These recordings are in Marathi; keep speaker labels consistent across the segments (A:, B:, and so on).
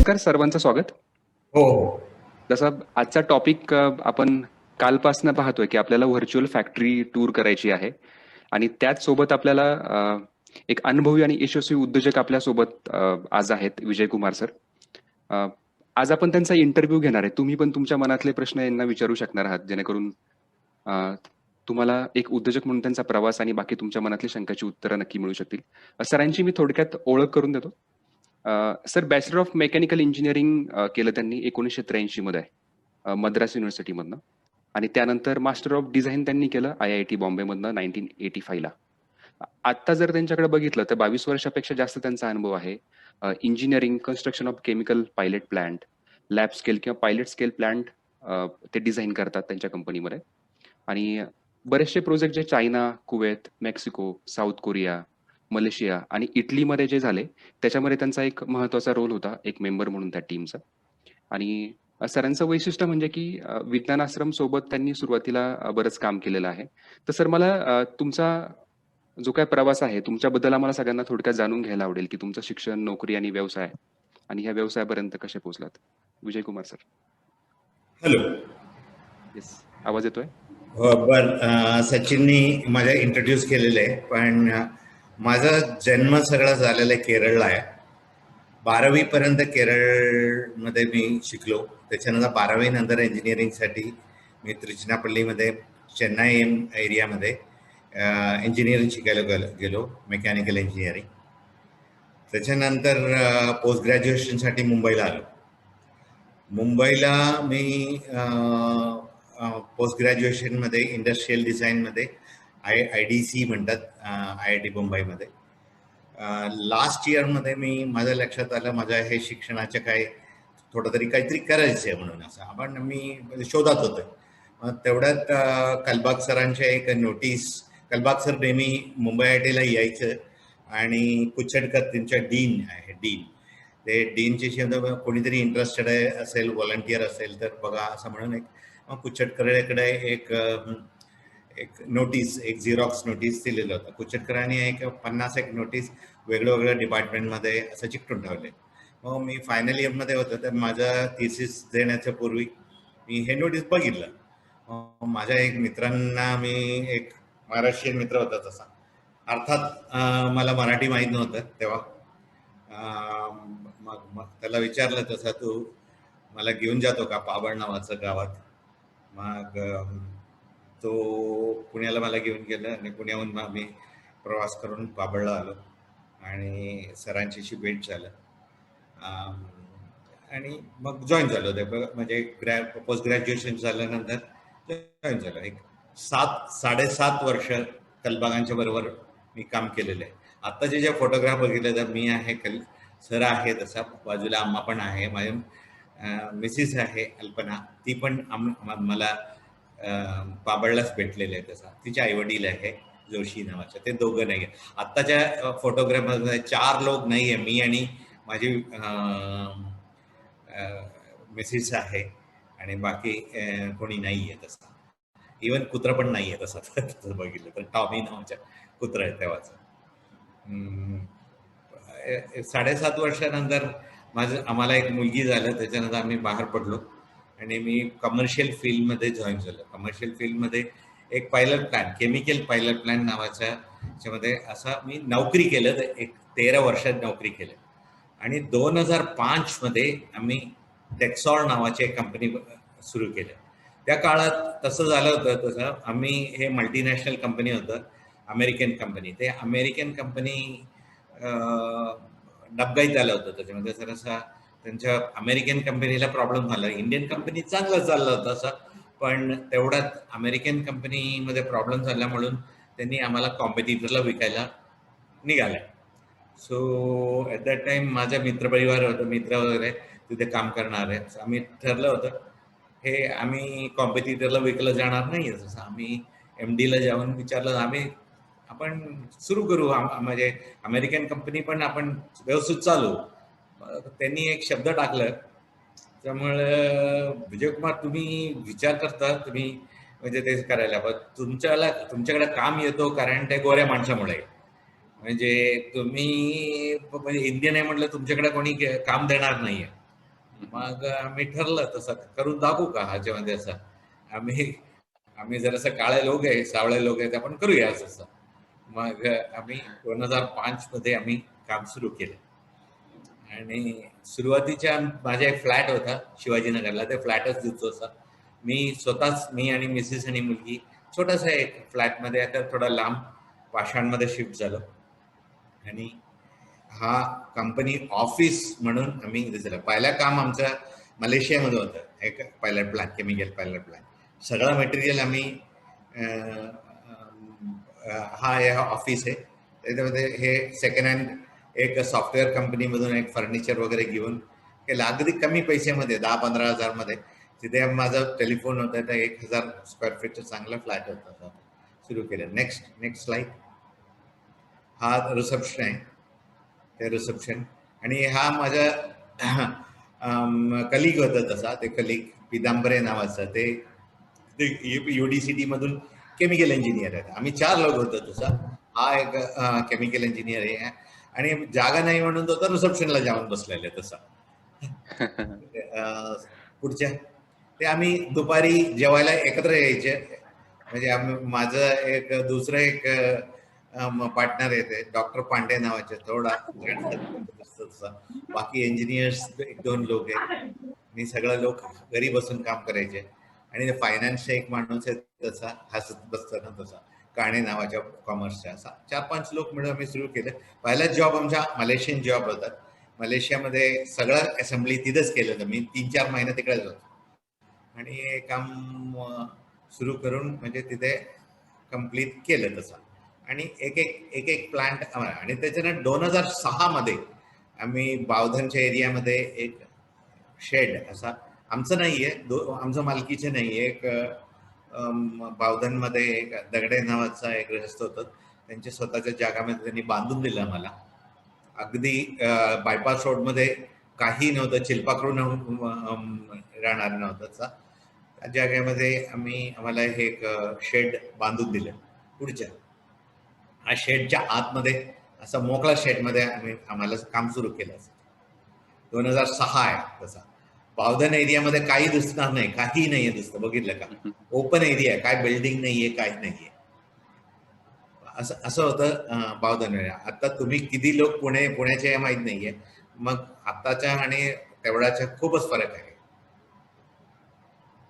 A: नमस्कार, सर्वांचं स्वागत.
B: हो हो.
A: जसं आजचा टॉपिक आपण कालपासनं पाहतोय की आपल्याला व्हर्च्युअल फॅक्टरी टूर करायची आहे आणि त्याच सोबत आपल्याला एक अनुभवी आणि यशस्वी उद्योजक आपल्यासोबत आज आहेत, विजय कुमार सर. अ, आज आपण त्यांचा इंटरव्ह्यू घेणार आहे. तुम्ही पण तुमच्या मनातले प्रश्न यांना विचारू शकणार आहात, जेणेकरून अ, तुम्हाला एक उद्योजक म्हणून त्यांचा प्रवास आणि बाकी तुमच्या मनातली शंकाची उत्तरं नक्की मिळू शकतील. सरांची मी थोडक्यात ओळख करून देतो. Sir bachelor of mechanical engineering केलं त्यांनी 1983 मध्ये मद्रास युनिव्हर्सिटीमधनं आणि त्यानंतर मास्टर ऑफ डिझाईन त्यांनी केलं IIT बॉम्बेमधनं 1985 ला. आत्ता जर त्यांच्याकडे बघितलं तर 22 वर्षापेक्षा जास्त त्यांचा अनुभव आहे. Engineering, construction of chemical pilot plant, lab scale किंवा पायलट स्केल प्लांट ते डिझाईन करतात त्यांच्या कंपनीमध्ये आणि बरेचसे प्रोजेक्ट जे China, Kuwait, Mexico, south Korea, Malaysia आणि इटलीमध्ये जे झाले त्याच्यामध्ये त्यांचा एक महत्वाचा रोल होता, एक मेंबर म्हणून त्या टीमचा. आणि सरांचं वैशिष्ट्य म्हणजे की विज्ञान आश्रम सोबत त्यांनी सुरुवातीला बरंच काम केलेलं आहे. तर सर मला तुमचा जो काही प्रवास आहे तुमच्याबद्दल आम्हाला सगळ्यांना थोडक्यात जाणून घ्यायला आवडेल की तुमचं शिक्षण, नोकरी आणि व्यवसाय आणि ह्या व्यवसायापर्यंत कसे पोहोचलात? Vijay Kumar sir.
B: Hello.
A: Yes, आवाज येतोय?
B: सचिननी मला इंट्रोड्यूस केलेलं आहे, पण माझा जन्म सगळा झालेला आहे केरळला आहे. 12वी पर्यंत केरळमध्ये मी शिकलो. त्याच्यानंतर 12वी नंतर इंजिनिअरिंगसाठी मी त्रिचनापल्लीमध्ये चेन्नई एरियामध्ये इंजिनिअरिंग शिकायला गेलो, मेकॅनिकल इंजिनिअरिंग. त्याच्यानंतर पोस्ट ग्रॅज्युएशनसाठी मुंबईला आलो. मुंबईला मी पोस्ट ग्रॅज्युएशनमध्ये इंडस्ट्रियल डिझाईनमध्ये IDC म्हणतात, IIT मुंबईमध्ये. लास्ट इयरमध्ये माझ्या लक्षात आलं माझ्या हे शिक्षणाचं काय थोडं तरी काहीतरी करायचं आहे म्हणून, असं आपण मी शोधात होतो. तेवढ्यात कलबाग सरांचे एक नोटीस, कलबाग सर नेहमी मुंबई IITला यायचं आणि कुचडकर त्यांच्या डीन आहे, डीन ते डीनचे शब्द कोणीतरी इंटरेस्टेड असेल, व्हॉलंटियर असेल तर बघा असं म्हणून एक कुचडकरकडे एक नोटीस, एक झेरॉक्स नोटीस दिलेलं होतं. कुचडकरांनी एक 50 एक नोटीस वेगळ्या डिपार्टमेंटमध्ये असं चिकटून ठेवले. मग मी फायनल इयरमध्ये होतो तर माझा थिसिस देण्याच्या पूर्वी मी हे नोटीस बघितलं. माझ्या एक मित्रांना, मी एक महाराष्ट्रीयन मित्र होता तसा, अर्थात मला मराठी माहीत नव्हतं तेव्हा. मग त्याला विचारलं, तसा तू मला घेऊन जातो का पाबळ नावाचं गावात? मग तो पुण्याला मला घेऊन गेला आणि पुण्याहून आम्ही प्रवास करून पाबळला आलो आणि सरांच्याशी भेट झालं आणि मग जॉईन झालो. ते म्हणजे पोस्ट ग्रॅज्युएशन झाल्यानंतर जॉईन झालो. एक 7-7.5 वर्ष कलबागांच्या बरोबर मी काम केलेलं आहे. आत्ताचे जे फोटोग्राफ बघितले तर मी आहे, सर आहे, तसा बाजूला आम्हा पण आहे, माझ्या मिसिस आहे अल्पना, ती पण मला पाबळलाच भेटलेले आहे. तसा तिचे आईवडील आहे जोशी नावाचे, ते दोघं नाही आहे आत्ताच्या फोटोग्राफमध्ये. 4 लोक नाही आहे, मी आणि माझी मिसिस आहे आणि बाकी कोणी नाही आहे. तसा इवन कुत्रा पण नाही आहे तसा. तसं बघितलं तर टॉमी नावाच्या कुत्रा आहे तेव्हाचं. 7.5 वर्षानंतर आम्हाला एक मुलगी झालं. त्याच्यानंतर आम्ही बाहेर पडलो आणि मी कमर्शियल फील्डमध्ये जॉईन झालो. कमर्शियल फील्डमध्ये एक pilot plan, chemical pilot plan नावाच्या ह्याच्यामध्ये असं मी नोकरी केलं. तर एक 13 वर्षात नोकरी केलं आणि 2005 मध्ये आम्ही टेक्सॉल नावाची एक कंपनी सुरू केली. त्या काळात तसं झालं होतं, तसं आम्ही हे मल्टीनॅशनल कंपनी होतं, अमेरिकन कंपनी. ते अमेरिकन कंपनी डबघाईत आलं होतं. त्याच्यामध्ये जरासा त्यांच्या अमेरिकन कंपनीला प्रॉब्लेम झाला. इंडियन कंपनी चांगलं चाललं होतं असं, पण तेवढ्यात अमेरिकन कंपनीमध्ये प्रॉब्लेम झाला म्हणून त्यांनी आम्हाला कॉम्पिटिटरला विकायला निघाल्या. सो ॲट दॅट टाइम माझा मित्रपरिवार होता, मित्र वगैरे तिथे काम करणार आहे. आम्ही ठरलं होतं हे आम्ही कॉम्पिटिटरला विकलं जाणार नाही. जसं आम्ही MDला जाऊन विचारलं, आपण सुरू करू, म्हणजे अमेरिकन कंपनी पण आपण व्यवस्थित चालू. त्यांनी एक शब्द टाकलं. त्यामुळे विजय कुमार, तुम्ही विचार करता, तुम्ही म्हणजे ते करायला, पण तुमच्याकडे काम येतो कारण ते गोऱ्या माणसामुळे. म्हणजे तुम्ही म्हणजे इंडियन आहे म्हटलं, तुमच्याकडे कोणी काम देणार नाहीये. मग आम्ही ठरलं तसं करून दाखवू का ह्याच्यामध्ये असं. आम्ही आम्ही जरासं काळे लोक आहे, सावळे लोक आहेत, आपण करूया असं. मग आम्ही 2005 मध्ये आम्ही काम सुरू केलं. आणि सुरुवातीच्या माझा एक फ्लॅट होता शिवाजीनगरला, ते फ्लॅटच दिसतो असा. मी स्वतःच, मी आणि मिसेस आणि मुलगी छोटासा एक फ्लॅटमध्ये, आता थोडा लांब पाषाणमध्ये शिफ्ट झालो. आणि हा कंपनी ऑफिस म्हणून आम्ही दिसलं. पहिलं काम आमचं मलेशियामध्ये होतं, एक pilot plant, chemical pilot plant. सगळं मटेरियल आम्ही हा हे ऑफिस आहे, त्याच्यामध्ये हे सेकंड हँड एक सॉफ्टवेअर कंपनीमधून एक फर्निचर वगैरे घेऊन केलं, अगदी कमी पैशामध्ये, 10-15 हजार मध्ये. तिथे माझा टेलिफोन होता, तर 1000 स्क्वेअर फीटचा चांगला फ्लॅट होता, सुरू केलं. Next slide. हा रिसेप्शन आहे, ते रिसेप्शन. आणि हा माझा कलिग होता तसा, ते कलिग पिदांबरे नावाचा, ते UDCT मधून केमिकल इंजिनियर आहेत. आम्ही 4 लोक होतो तसा. हा एक केमिकल इंजिनियर आहे, आणि जागा नाही म्हणून तो तर रिसेप्शनला जाऊन बसलेला तसा. पुढच्या ते आम्ही दुपारी जेवायला एकत्र यायचे. म्हणजे माझं एक दुसरं एक पार्टनर येते, डॉक्टर पांडे नावाचे, थोडा बाकी इंजिनियर्स 1-2 लोक आहेत. मी सगळं लोक घरी बसून काम करायचे. आणि फायनान्सचा एक माणूस आहे तसा, हसत बसताना तसा, काणे नावाच्या कॉमर्सच्या. असा 4-5 लोक मिळून आम्ही सुरू केलं. पहिला जॉब आमचा मलेशियन जॉब होता. मलेशियामध्ये सगळं असेंब्ली तिथेच केलं होतं. मी 3-4 महिने तिकडेच होतो. आणि हे काम सुरू करून म्हणजे तिथे कम्प्लीट केलं तसं. आणि एक प्लांट. आणि त्याच्यानं 2006 मध्ये आम्ही बावधनच्या एरियामध्ये एक शेड असा, आमचं नाहीये, आमचं मालकीचे नाहीये, एक बावधनमध्ये एक दगडे नावाचा एक गृहस्थ होतं, त्यांच्या स्वतःच्या जागामध्ये त्यांनी बांधून दिलं आम्हाला. अगदी बायपास रोडमध्ये काही नव्हतं, चिलपाखरू राहणार नव्हतं. त्या जागेमध्ये आम्हाला हे एक शेड बांधून दिलं. पुढच्या हा शेडच्या आतमध्ये असा मोकळा शेडमध्ये आम्हाला काम सुरू केलं. 2006 आहे तसा. बावधन एरियामध्ये काही दिसणार नाही, काही नाहीये दिसतं, बघितलं का? ओपन एरिया आहे, काय बिल्डिंग नाहीये, काही नाहीये. असं होतं बावधन एरिया. आता तुम्ही किती लोक पुण्याचे माहीत नाहीये. मग आताच्या आणि तेवढ्याच्या खूपच फरक आहे.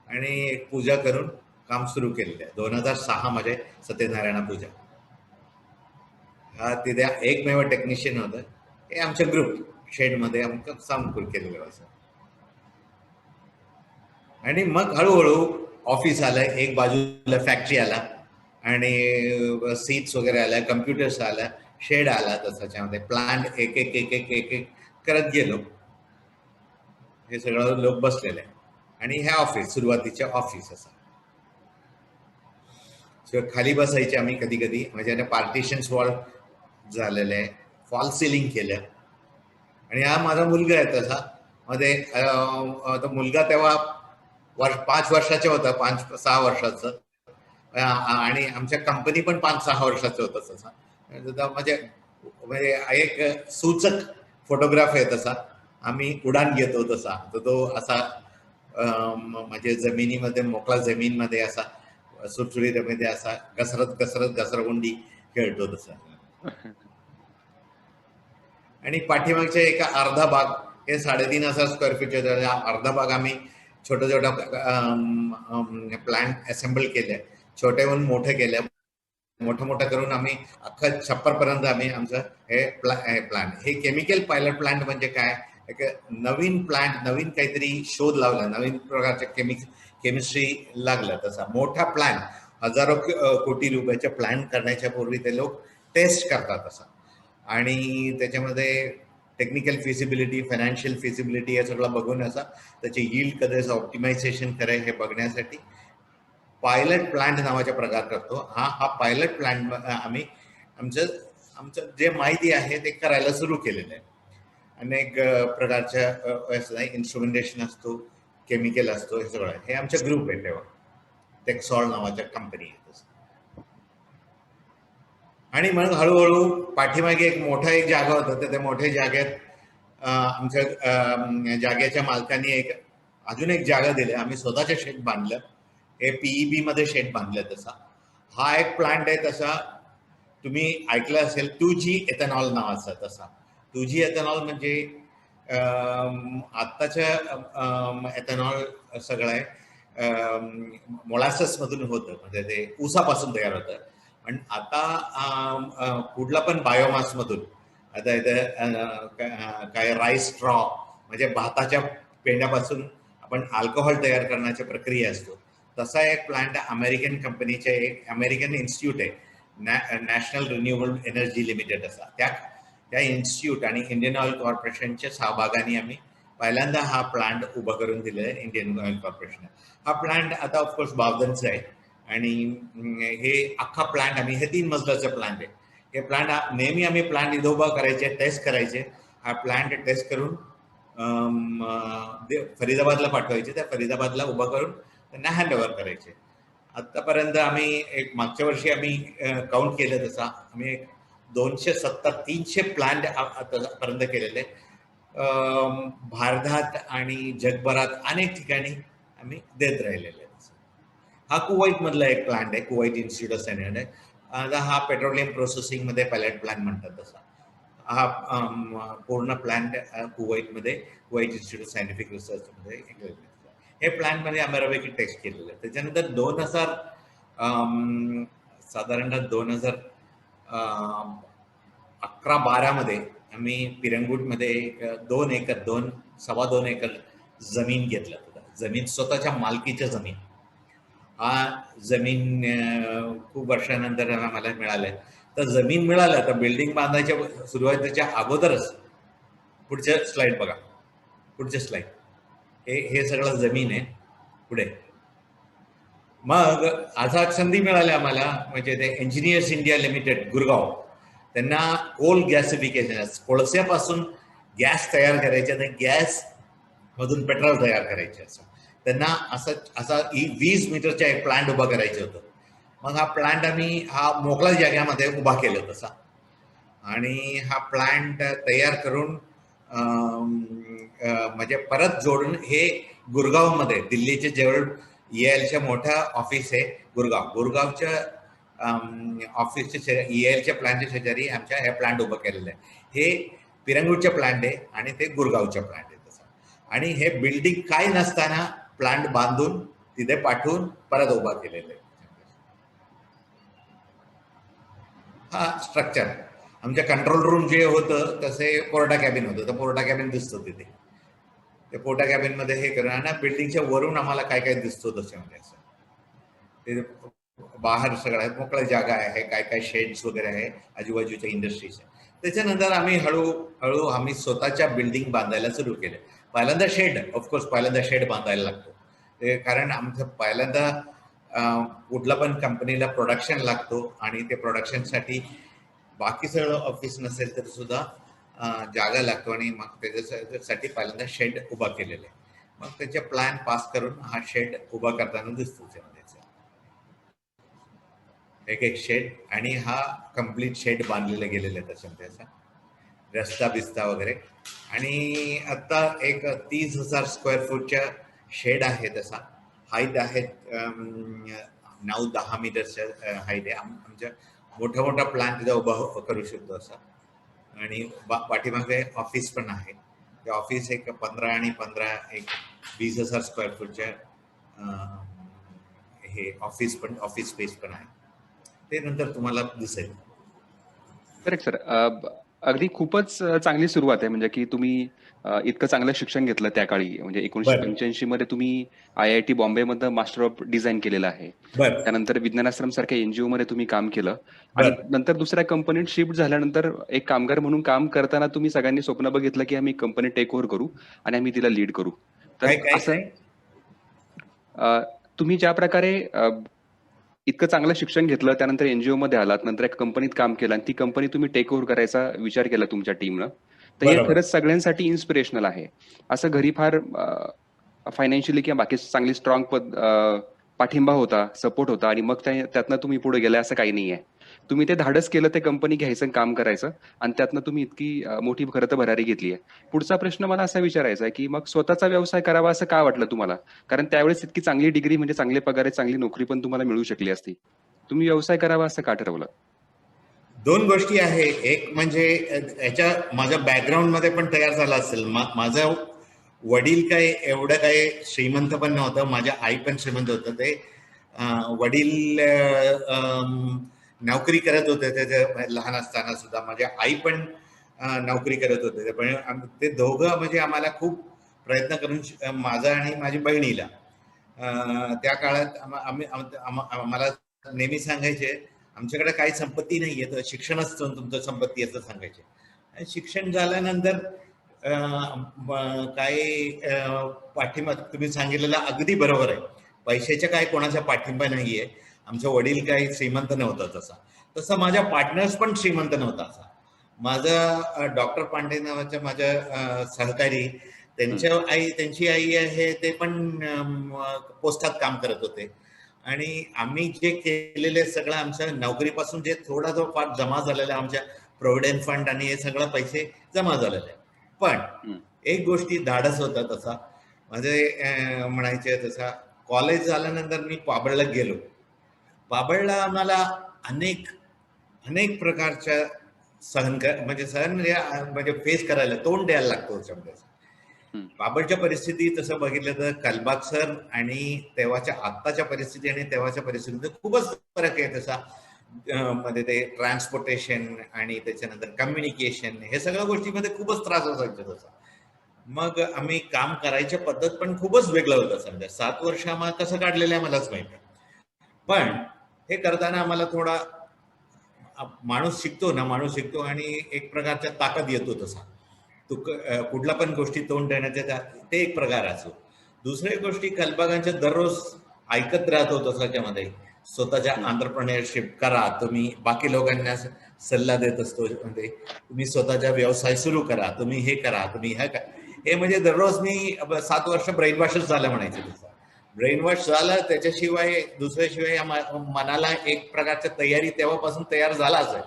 B: आणि पूजा करून काम सुरू केलेलं आहे 2006 मध्ये, सत्यनारायण पूजा. हा तिथे एकमेव टेक्निशियन होतं, हे आमच्या ग्रुप शेडमध्ये आमचं काम सुरू केलेलं असं. आणि मग हळूहळू ऑफिस आलं, एक बाजूला फॅक्टरी आला, आणि सीट्स वगैरे आल्या, कम्प्युटर्स आल्या, शेड आला, त्याच्यामध्ये प्लांट एक एक एक एक एक एक करत गेलो. हे सगळं लोक बसलेले. आणि हे ऑफिस, सुरुवातीचे ऑफिस असं खाली बसायचे आम्ही कधी कधी. म्हणजे पार्टिशन्स वॉल झालेलं आहे, फॉल सिलिंग केलं. आणि हा माझा मुलगा आहे तसा. मध्ये तो मुलगा तेव्हा 5 वर्षाचा होता, 5-6 वर्षाचं. आणि आमच्या कंपनी पण 5-6 वर्षाचं होतं तसा. म्हणजे एक सूचक फोटोग्राफ आहे तसा. आम्ही उडान घेतो तसा, तर तो असा म्हणजे जमिनीमध्ये, मोकळा जमीनमध्ये असा सुटसुटीमध्ये असा घसरगुंडी खेळतो तसा. आणि पाठीमागच्या एका अर्धा भाग, हे 3,500 स्क्वेअर फीट, अर्धा भाग आम्ही छोट्या प्लांट असेंबल केले, छोट्याहून मोठे केले, मोठं करून आम्ही अख्खा छप्परपर्यंत आम्ही आमचं हे प्लांट. हे केमिकल पायलट प्लांट म्हणजे काय, एक नवीन प्लांट, नवीन काहीतरी शोध लावला, नवीन प्रकारच्या केमिस्ट्री लागलं तसा. मोठा प्लांट, हजारो कोटी रुपयाच्या प्लांट करण्याच्या पूर्वी ते लोक टेस्ट करतात तसा. आणि त्याच्यामध्ये टेक्निकल फिजिबिलिटी, फायनान्शियल फिजिबिलिटी हे सगळं बघून असा त्याचे यील्ड कदाच ऑप्टिमायझेशन करायचं हे बघण्यासाठी पायलट प्लांट नावाचा प्रकार करतो. हा पायलट प्लांट आम्ही आमचं जे माहिती आहे ते करायला सुरू केलेलं आहे. अनेक प्रकारच्या इन्स्ट्रुमेंटेशन असतो, केमिकल असतो, हे सगळं. हे आमच्या ग्रुप आहे तेव्हा, टेक्सॉल नावाच्या कंपनी आहे. आणि मग हळूहळू पाठीमागे एक मोठा जागा होता, तर त्या मोठ्या जागेत आमच्या जागेच्या मालकांनी अजून एक जागा दिली, आम्ही स्वतःचे शेड बांधलं. हे पीईबी मध्ये शेड बांधलं. तसा हा एक प्लांट आहे. तसा तुम्ही ऐकलं असेल 2G एथेनॉल नावाचा. तसा 2G एथेनॉल म्हणजे आत्ताच्या एथेनॉल सगळं आहे मोलासेस मधून होतं, म्हणजे ते ऊसापासून तयार होतं. पण आता कुठला पण बायोमास मधून, आता इथं काय राईस स्ट्रॉ म्हणजे भाताच्या पेंड्यापासून आपण अल्कोहोल तयार करण्याची प्रक्रिया असतो. तसा एक प्लांट अमेरिकन कंपनीचे, एक अमेरिकन इन्स्टिट्यूट आहे, नॅशनल रिन्युएबल एनर्जी लिमिटेड. असा त्या इन्स्टिट्यूट आणि इंडियन ऑइल कॉर्पोरेशनच्या सहभागाने आम्ही पहिल्यांदा हा प्लांट उभा करून दिलेला आहे. इंडियन ऑइल कॉर्पोरेशन हा प्लांट आता ऑफकोर्स बावधनचा आहे. आणि हे अख्खा प्लांट आम्ही, हे 3 मजल्याचं प्लांट आहे. हे प्लांट नेहमी आम्ही प्लांट इथं उभा करायचे, टेस्ट करायचे. हा प्लांट टेस्ट करून फरीदाबादला पाठवायचे. त्या फरीदाबादला उभा करून त्यांना हँड ओव्हर करायचे. आतापर्यंत आम्ही मागच्या वर्षी आम्ही काउंट केलं, तसा आम्ही 270-300 प्लांट आतापर्यंत केलेले. भारतात आणि जगभरात अनेक ठिकाणी आम्ही देत राहिलेले. हा कुवैत मधला एक प्लांट आहे, कुवैत इन्स्टिट्यूट ऑफ स्टँडर्ड आहे. आता हा पेट्रोलियम प्रोसेसिंग मध्ये पायलट प्लांट म्हणतात. तसा हा पूर्ण प्लांट कुवैतमध्ये, Kuwait institute of scientific research मध्ये हे प्लांट मध्ये आम्ही टेस्ट केलेलं आहे. त्याच्यानंतर 2000 साधारणतः 2011-12 मध्ये आम्ही पिरंगुटमध्ये 2.2 एकर जमीन घेतलं. जमीन स्वतःच्या मालकीच्या जमीन. हा जमीन खूप वर्षानंतर आम्हाला मिळालंय. तर जमीन मिळालं तर बिल्डिंग बांधायच्या सुरुवातीच्या अगोदरच, पुढच्या स्लाइड बघा, पुढच्या स्लाइड, हे सगळं जमीन आहे. पुढे मग असा संधी मिळाली आम्हाला, म्हणजे ते इंजिनियर्स इंडिया लिमिटेड गुरगाव, त्यांना कोल गॅसिफिकेशन, कोळस्यापासून गॅस तयार करायचे आणि गॅस मधून पेट्रोल तयार करायचे. असं त्यांना असा 20 मीटरचा एक प्लांट उभा करायचं होतं. मग हा प्लांट आम्ही मोकळ्या जाग्यामध्ये उभा केला तसा. आणि हा प्लांट तयार करून म्हणजे परत जोडून हे गुरगावमध्ये, दिल्लीचे जवळ EILच्या मोठा ऑफिस आहे गुरगावच्या ऑफिसच्या EILच्या प्लांटच्या शेजारी आमच्या हे प्लांट उभं केलेलं आहे. हे पिरंगुटच्या प्लांट आहे आणि ते गुरगावच्या प्लांट आहे. तसं आणि हे बिल्डिंग काय नसताना प्लांट बांधून तिथे पाठवून परत उभा केलेलं आहे. हा स्ट्रक्चर आमच्या कंट्रोल रूम जे होतं तसे पोर्टा कॅबिन होतं. तर पोर्टा कॅबिन दिसतो तिथे. ते पोर्टा कॅबिन मध्ये हे करून, आणि बिल्डिंगच्या वरून आम्हाला काय काय दिसतो तशामध्ये. असं ते बाहेर सगळं मोकळं जागा आहे, काय काय शेड्स वगैरे आहे, आजूबाजूच्या इंडस्ट्रीज आहे. त्याच्यानंतर आम्ही हळूहळू आम्ही स्वतःच्या बिल्डिंग बांधायला सुरू केले. पहिल्यांदा शेड, ऑफकोर्स पहिल्यांदा शेड बांधायला लागतो. ते कारण आमचं पहिल्यांदा कुठला पण कंपनीला प्रोडक्शन लागतो, आणि ते प्रोडक्शनसाठी बाकी सगळं ऑफिस नसेल तर सुद्धा जागा लागतो. आणि मग त्याच्यासाठी पहिल्यांदा शेड उभा केलेला आहे. मग त्याचे प्लॅन पास करून हा शेड उभा करताना दिसतो. एक शेड, आणि हा कम्प्लीट शेड बांधलेला गेलेला आहे त्याच्यामध्ये. असा रस्ता बिस्ता वगैरे. आणि आता एक 30,000 स्क्वेअर फूटच्या शेड आहे. तसा हाईट आहे 9-10 मीटरच्या हाईट आहे. आमच्या मोठा प्लांट तिथं उभा करू शकतो असा. आणि पाठीमागे ऑफिस पण आहे. ते ऑफिस एक 15 आणि 15 एक 20,000 स्क्वेअर फूटच्या हे ऑफिस स्पेस पण आहे. ते नंतर तुम्हाला दिसेल.
A: Correct sir. अगदी खूपच चांगली सुरुवात आहे, म्हणजे की तुम्ही इतकं चांगलं शिक्षण घेतलं त्या काळी. म्हणजे 1985 मध्ये तुम्ही IIT बॉम्बे मध्ये मास्टर ऑफ डिझाईन केलेलं आहे. त्यानंतर विज्ञानाश्रम सारख्या NGO मध्ये तुम्ही काम केलं, आणि नंतर दुसऱ्या कंपनीत शिफ्ट झाल्यानंतर एक कामगार म्हणून काम करताना तुम्ही सगळ्यांनी स्वप्न बघितलं की आम्ही कंपनी टेक ओव्हर करू आणि आम्ही तिला लीड करू. तर असं तुम्ही ज्या प्रकारे इतकं चांगलं शिक्षण घेतलं, त्यानंतर NGO मध्ये आलात, नंतर एक कंपनीत काम केलं, आणि ती कंपनी तुम्ही टेक ओव्हर करायचा विचार केला तुमच्या टीमनं, तर हे खरंच सगळ्यांसाठी इन्स्पिरेशनल आहे. असं घरी फार फायनान्शियली किंवा बाकी चांगली स्ट्रॉंग पाठिंबा होता, सपोर्ट होता, आणि मग त्यातनं तुम्ही पुढे गेलाय असं काही नाहीये. तुम्ही ते धाडस केलं ते कंपनी घ्यायचं आणि काम करायचं आणि त्यातनं तुम्ही इतकी मोठी खरं तर भरारी घेतली आहे. पुढचा प्रश्न मला असा विचारायचा आहे, की मग स्वतःचा व्यवसाय करावा असं का वाटलं तुम्हाला? कारण त्यावेळेस इतकी चांगली डिग्री म्हणजे चांगले पगार आहे, चांगली नोकरी पण तुम्हाला मिळू शकली असती. तुम्ही व्यवसाय करावा असं का ठरवलं?
B: दोन गोष्टी आहे. एक म्हणजे याच्या माझ्या बॅकग्राऊंडमध्ये पण तयार झाला असेल. माझं वडील काय एवढं काय श्रीमंत पण नव्हतं, माझ्या आई पण श्रीमंत होतं. ते वडील नोकरी करत होते ते लहान असताना सुद्धा. माझ्या आई पण नोकरी करत होते. पण ते दोघं म्हणजे आम्हाला खूप प्रयत्न करून माझा आणि माझ्या बहिणीला त्या काळात आम्हाला नेहमी सांगायचे, आमच्याकडे काही संपत्ती नाहीये तर शिक्षणच तुमचं संपत्ती असं सांगायचे. आणि शिक्षण झाल्यानंतर काही पाठिंबा तुम्ही सांगितलेला अगदी बरोबर आहे. पैशाच्या काय कोणाचा पाठिंबा नाहीये. आमचा वडील काही श्रीमंत नव्हता तसा माझ्या पार्टनर्स पण श्रीमंत नव्हता असा. माझा डॉक्टर पांडे नावाच्या माझ्या सहकारी त्यांची आई आहे, ते पण पोस्टात काम करत होते. आणि आम्ही जे केलेले सगळं आमच्या नोकरीपासून जे थोडा जो फार जमा झालेला आमच्या प्रोव्हिडंट फंड आणि हे सगळं पैसे जमा झालेले. पण एक गोष्टी धाडस होता तसा. माझे म्हणायचे तसा कॉलेज झाल्यानंतर मी पाबळला गेलो. पाबळला आम्हाला अनेक प्रकारच्या म्हणजे फेस करायला, तोंड द्यायला लागतो शब्दाचं. बाबरच्या परिस्थिती तसं बघितलं तर कलबाग सर आणि तेव्हाच्या आत्ताच्या परिस्थिती आणि तेव्हाच्या परिस्थितीमध्ये खूपच फरक आहे तसा. मध्ये ते ट्रान्सपोर्टेशन आणि त्याच्यानंतर कम्युनिकेशन हे सगळ्या गोष्टीमध्ये खूपच त्रास असायचा तसा. मग आम्ही काम करायच्या पद्धत पण खूपच वेगळं होतं. समजा 7 वर्ष आम्हाला कसं काढलेलं आहे मलाच माहिती. पण हे करताना आम्हाला थोडा माणूस शिकतो आणि एक प्रकारच्या ताकद येतो तसा. कुठला पण गोष्टी तोंड देण्याचे ते एक प्रकार असो. दुसरी गोष्टी कलबागांच्या दररोज ऐकत राहतो तसाच्यामध्ये स्वतःच्या एंटरप्रेन्योरशिप करा, तुम्ही बाकी लोकांना सल्ला देत असतो. म्हणजे तुम्ही स्वतःचा व्यवसाय सुरू करा, तुम्ही हे करा, तुम्ही हे म्हणजे दररोज मी 7 वर्ष ब्रेन वॉशच झालं म्हणायचं तसं. ब्रेन वॉश झालं त्याच्याशिवाय दुसऱ्याशिवाय मनाला एक प्रकारच्या तयारी तेव्हापासून तयार झाला असेल.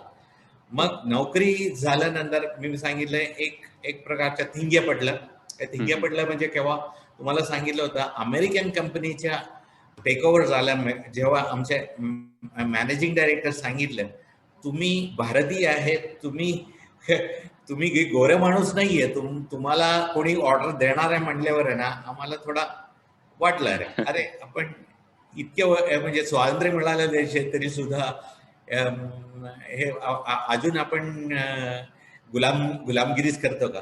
B: मग नोकरी झाल्यानंतर मी सांगितलंय एक प्रकारच्या थिंग्या पडलं. थिंग्या पडलं म्हणजे केव्हा तुम्हाला सांगितलं होतं, अमेरिकन कंपनीच्या टेक ओव्हर झाल्या जेव्हा आमच्या मॅनेजिंग डायरेक्टर सांगितलं, तुम्ही भारतीय आहेत, तुम्ही गोरे माणूस नाहीये, तुम्हाला कोणी ऑर्डर देणार आहे म्हणल्यावर आहे ना, आम्हाला थोडा वाटलं अरे आपण इतके म्हणजे स्वातंत्र्य मिळालं देश तरी सुद्धा हे अजून आपण गुलामगिरीच करतो का,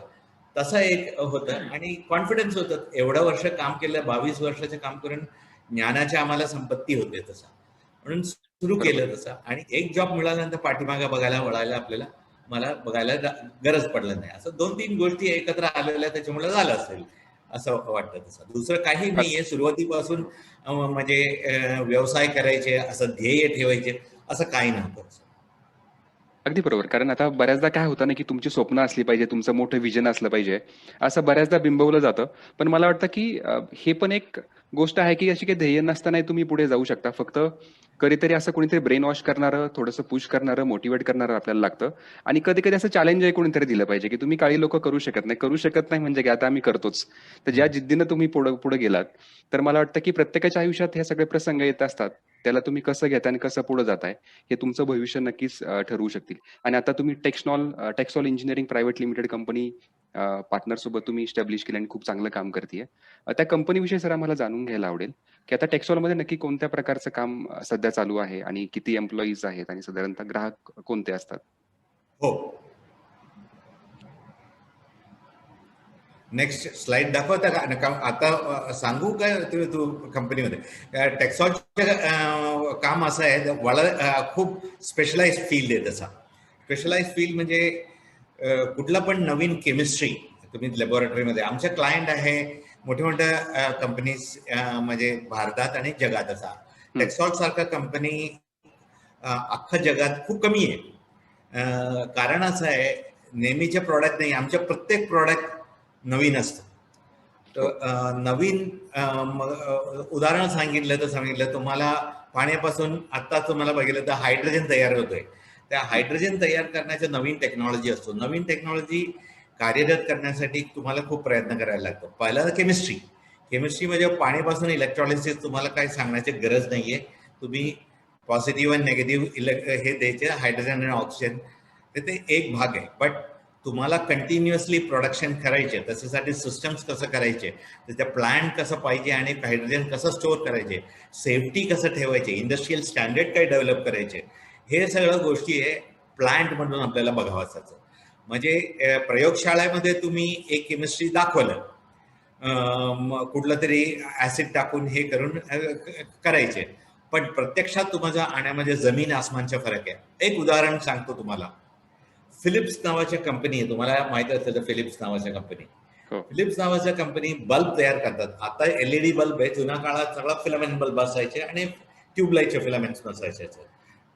B: तसा एक होतं. आणि कॉन्फिडन्स होतं. एवढं वर्ष काम केलं, 22 वर्षाचे काम करून ज्ञानाची आम्हाला संपत्ती होते तसा, म्हणून सुरू केलं तसं. आणि एक जॉब मिळाल्यानंतर पाठीमागा वळायला मला बघायला गरज पडलं नाही. असं 2-3 गोष्टी एकत्र आलेल्या त्याच्यामुळे झालं असेल असं वाटतं. तसं दुसरं काही नाहीये. सुरुवातीपासून म्हणजे व्यवसाय करायचे असं ध्येय ठेवायचे असं काही नव्हतं.
A: अगदी बरोबर. कारण आता बऱ्याचदा काय होतं ना, की तुमची स्वप्न असली पाहिजे, तुमचं मोठं व्हिजन असलं पाहिजे, असं बऱ्याचदा बिंबवलं जातं. पण मला वाटतं, की हे पण एक गोष्ट आहे, की अशी काही ध्येय नसतानाही तुम्ही पुढे जाऊ शकता. फक्त कधीतरी असं कोणीतरी ब्रेन वॉश करणारं, थोडंसं पुश करणारं, मोटिव्हेट करणारं आपल्याला लागतं. आणि कधी-कधी असं चॅलेंजही कोणीतरी दिलं पाहिजे, की तुम्ही काही लोकं करू शकत नाही म्हणजे काय, आता आम्ही करतोच. तर ज्या जिद्दीनं तुम्ही पुढे गेलात, तर मला वाटतं, की प्रत्येकाच्या आयुष्यात हे सगळे प्रसंग येत असतात. त्याला तुम्ही कसं घेताय आणि कसं पुढे जाताय, हे तुमचं भविष्य नक्कीच ठरवू शकतील. आणि आता तुम्ही Texol engineering private limited company partner सोबत तुम्ही इस्टॅब्लिश केली आणि खूप चांगलं काम करतीये. त्या कंपनीविषयी सर आम्हाला जाणून घ्यायला आवडेल, की आता टेक्सॉलमध्ये नक्की कोणत्या प्रकारचं काम सध्या चालू आहे आणि किती एम्प्लॉईज आहेत आणि साधारणतः ग्राहक कोणते असतात?
B: हो. नेक्स्ट स्लाइड दाखवता का? आता सांगू काय तू कंपनीमध्ये टेक्सॉलचं काम असं आहे, खूप स्पेशलाइज फील्ड आहे. तसा स्पेशलाइज फील्ड म्हणजे कुठला पण नवीन केमिस्ट्री तुम्ही लॅबोरेटरीमध्ये, आमच्या क्लायंट आहे मोठ्या मोठ्या कंपनीज म्हणजे भारतात आणि जगात. असा टेक्सॉल सारखा कंपनी अख्खा जगात खूप कमी आहे. कारण असं आहे, नेहमीचे प्रॉडक्ट नाही, आमच्या प्रत्येक प्रॉडक्ट नवीन असतं. तर नवीन उदाहरण सांगितलं तुम्हाला पाण्यापासून आता तुम्हाला बघितलं तर हायड्रोजन तयार होतोय. त्या हायड्रोजन तयार करण्याच्या नवीन टेक्नॉलॉजी असतो. नवीन टेक्नॉलॉजी कार्यरत करण्यासाठी तुम्हाला खूप प्रयत्न करायला लागतो. पहिला केमिस्ट्री म्हणजे पाण्यापासून इलेक्ट्रॉलिसिस तुम्हाला काही सांगण्याची गरज नाहीये. तुम्ही पॉझिटिव्ह आणि नेगेटिव्ह हे द्यायचे हायड्रोजन आणि ऑक्सिजन, ते एक भाग आहे. बट तुम्हाला कंटिन्युअसली प्रोडक्शन करायचे, त्याच्यासाठी सिस्टम्स कसं करायचे, त्याच्या प्लांट कसं पाहिजे आणि हायड्रोजन कसं स्टोअर करायचे, सेफ्टी कसं ठेवायचे, इंडस्ट्रियल स्टँडर्ड काय डेव्हलप करायचे, हे सगळं गोष्टी आहे प्लांट म्हणून आपल्याला बघावं असायचं. म्हणजे प्रयोगशाळेमध्ये तुम्ही एक केमिस्ट्री दाखवलं, कुठलं तरी ऍसिड टाकून हे करून करायचे, पण प्रत्यक्षात तुम्हाला आणण्यामध्ये जमीन आसमानचा फरक आहे. एक उदाहरण सांगतो तुम्हाला. फिलिप्स नावाच्या कंपनी आहे, तुम्हाला माहिती असेल फिलिप्स नावाच्या कंपनी. फिलिप्स नावाच्या कंपनी बल्ब तयार करतात. आता LED बल्ब आहे, जुन्या काळात सगळा फिलामेंट बल्ब असायचे आणि ट्यूबलाईटचे फिलामेंट्स नसायचे.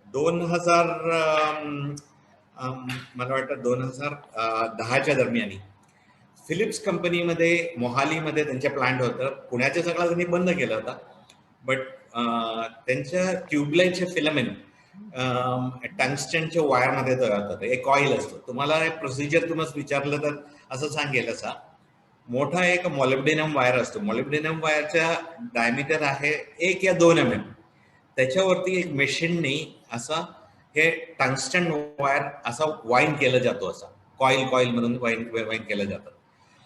B: 2000 मला वाटतं 2010च्या दरम्यानी फिलिप्स कंपनीमध्ये मोहालीमध्ये त्यांच्या प्लांट होतं. पुण्याच्या सगळा त्यांनी बंद केला होता. बट त्यांच्या ट्यूबलाईटचे फिलामेंट टंगस्टनच्या वायरमध्ये जातात. एक कॉईल असतो. तुम्हाला एक प्रोसिजर तुम्हाला विचारलं तर असं सांगेल, असा मोठा एक मॉलिब्डेनम वायर असतो. मॉलिब्डेनम वायरचा डायमीटर आहे 1 या 2 mm. त्याच्यावरती एक मशीननी असा हे टंगस्टन वायर असा वाईन केलं जातो, असा कॉईल मधून वाईन केलं जातं.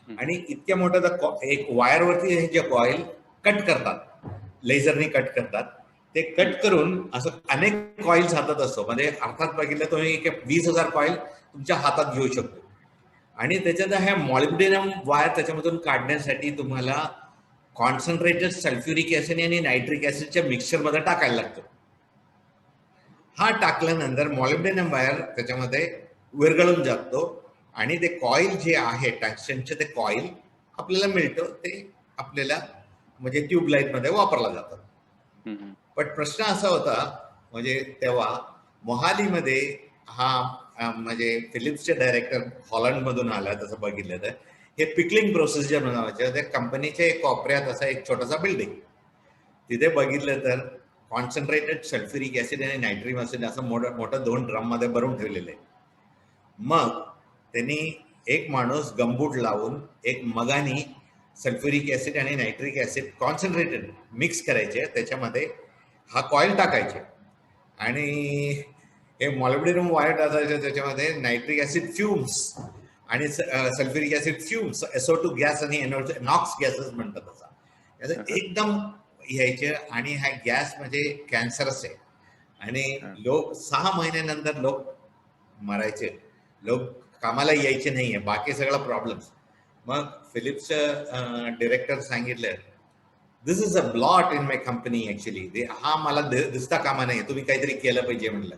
B: आणि इतक्या मोठ्या एक वायरवरती हे जे कॉईल कट करतात, लेझरनी कट करतात. ते कट करून असं अनेक कॉइल्स हातात असतो. म्हणजे अर्थात बघितलं तुम्ही 20,000 कॉइल तुमच्या हातात घेऊ शकतो. आणि त्याच्यात ह्या मॉलिब्डेनम वायर त्याच्यामधून काढण्यासाठी तुम्हाला कॉन्सन्ट्रेटेड सल्फ्युरिक ऍसिड आणि नायट्रिक ऍसिडच्या मिक्सचरमध्ये टाकायला लागतो. हा टाकल्यानंतर मॉलिब्डेनम वायर त्याच्यामध्ये विरघळून जातो आणि ते कॉईल जे आहे टंगस्टनचे, ते कॉईल आपल्याला मिळतं. ते आपल्याला म्हणजे ट्यूबलाईट मध्ये वापरला जातात. पण प्रश्न असा होता, म्हणजे तेव्हा मोहालीमध्ये हा म्हणजे फिलिप्सचे डायरेक्टर हॉलंड मधून आला. तसं बघितलं तर हे पिकलिंग प्रोसिजर म्हणायचे. त्या कंपनीच्या एक कोपऱ्यात असा एक छोटासा बिल्डिंग, तिथे बघितलं तर कॉन्सन्ट्रेटेड सल्फ्युरिक ऍसिड आणि नायट्रिक ऍसिड असं मोठं 2 ड्रम मध्ये भरून ठेवलेलं आहे. मग त्यांनी एक माणूस गमबूट लावून एक मगानी सल्फ्युरिक ऍसिड आणि नायट्रिक ऍसिड कॉन्सन्ट्रेटेड मिक्स करायचे, त्याच्यामध्ये हा कॉईल टाकायचे आणि हे मॉलिब्डेनम वायर टाकायचे, त्याच्यामध्ये नायट्रिक ऍसिड फ्युम्स आणि sulphuric acid fumes, SO2 gas आणि नॉक्स गॅसेस म्हणतात तसा, एकदम यायचे. आणि हा गॅस म्हणजे कॅन्सरस आहे आणि लोक 6 महिन्यानंतर लोक मरायचे, लोक कामाला यायचे नाहीये, बाकी सगळा प्रॉब्लेम. मग फिलिप्सचं डिरेक्टर सांगितलं, this is a blot in my company actually, हा मला दिसता कामा नाही, तुम्ही काहीतरी केलं पाहिजे म्हणलं.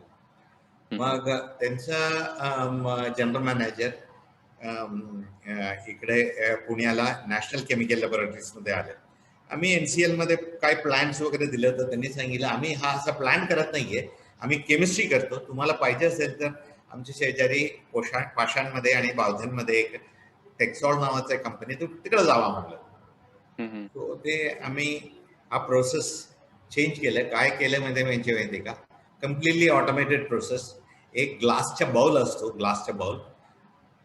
B: मग त्यांचा जनरल मॅनेजर इकडे पुण्याला नॅशनल केमिकल लॅबोरेटरीज मध्ये आले. आम्ही NCL मध्ये काय प्लॅन्स वगैरे दिले होते. त्यांनी सांगितलं, आम्ही हा असा प्लॅन करत नाहीये, आम्ही केमिस्ट्री करतो, तुम्हाला पाहिजे असेल तर आमच्या शेजारी पाषाणमध्ये आणि बावधनमध्ये एक टेक्सॉल नावाचं एक कंपनी, तिकडे जावा म्हटलं. तो ते आम्ही हा प्रोसेस चेंज केलं. काय केलं माहिती का, कम्प्लिटली ऑटोमेटेड प्रोसेस. एक ग्लासचा बाउल असतो, ग्लासचा बाउल,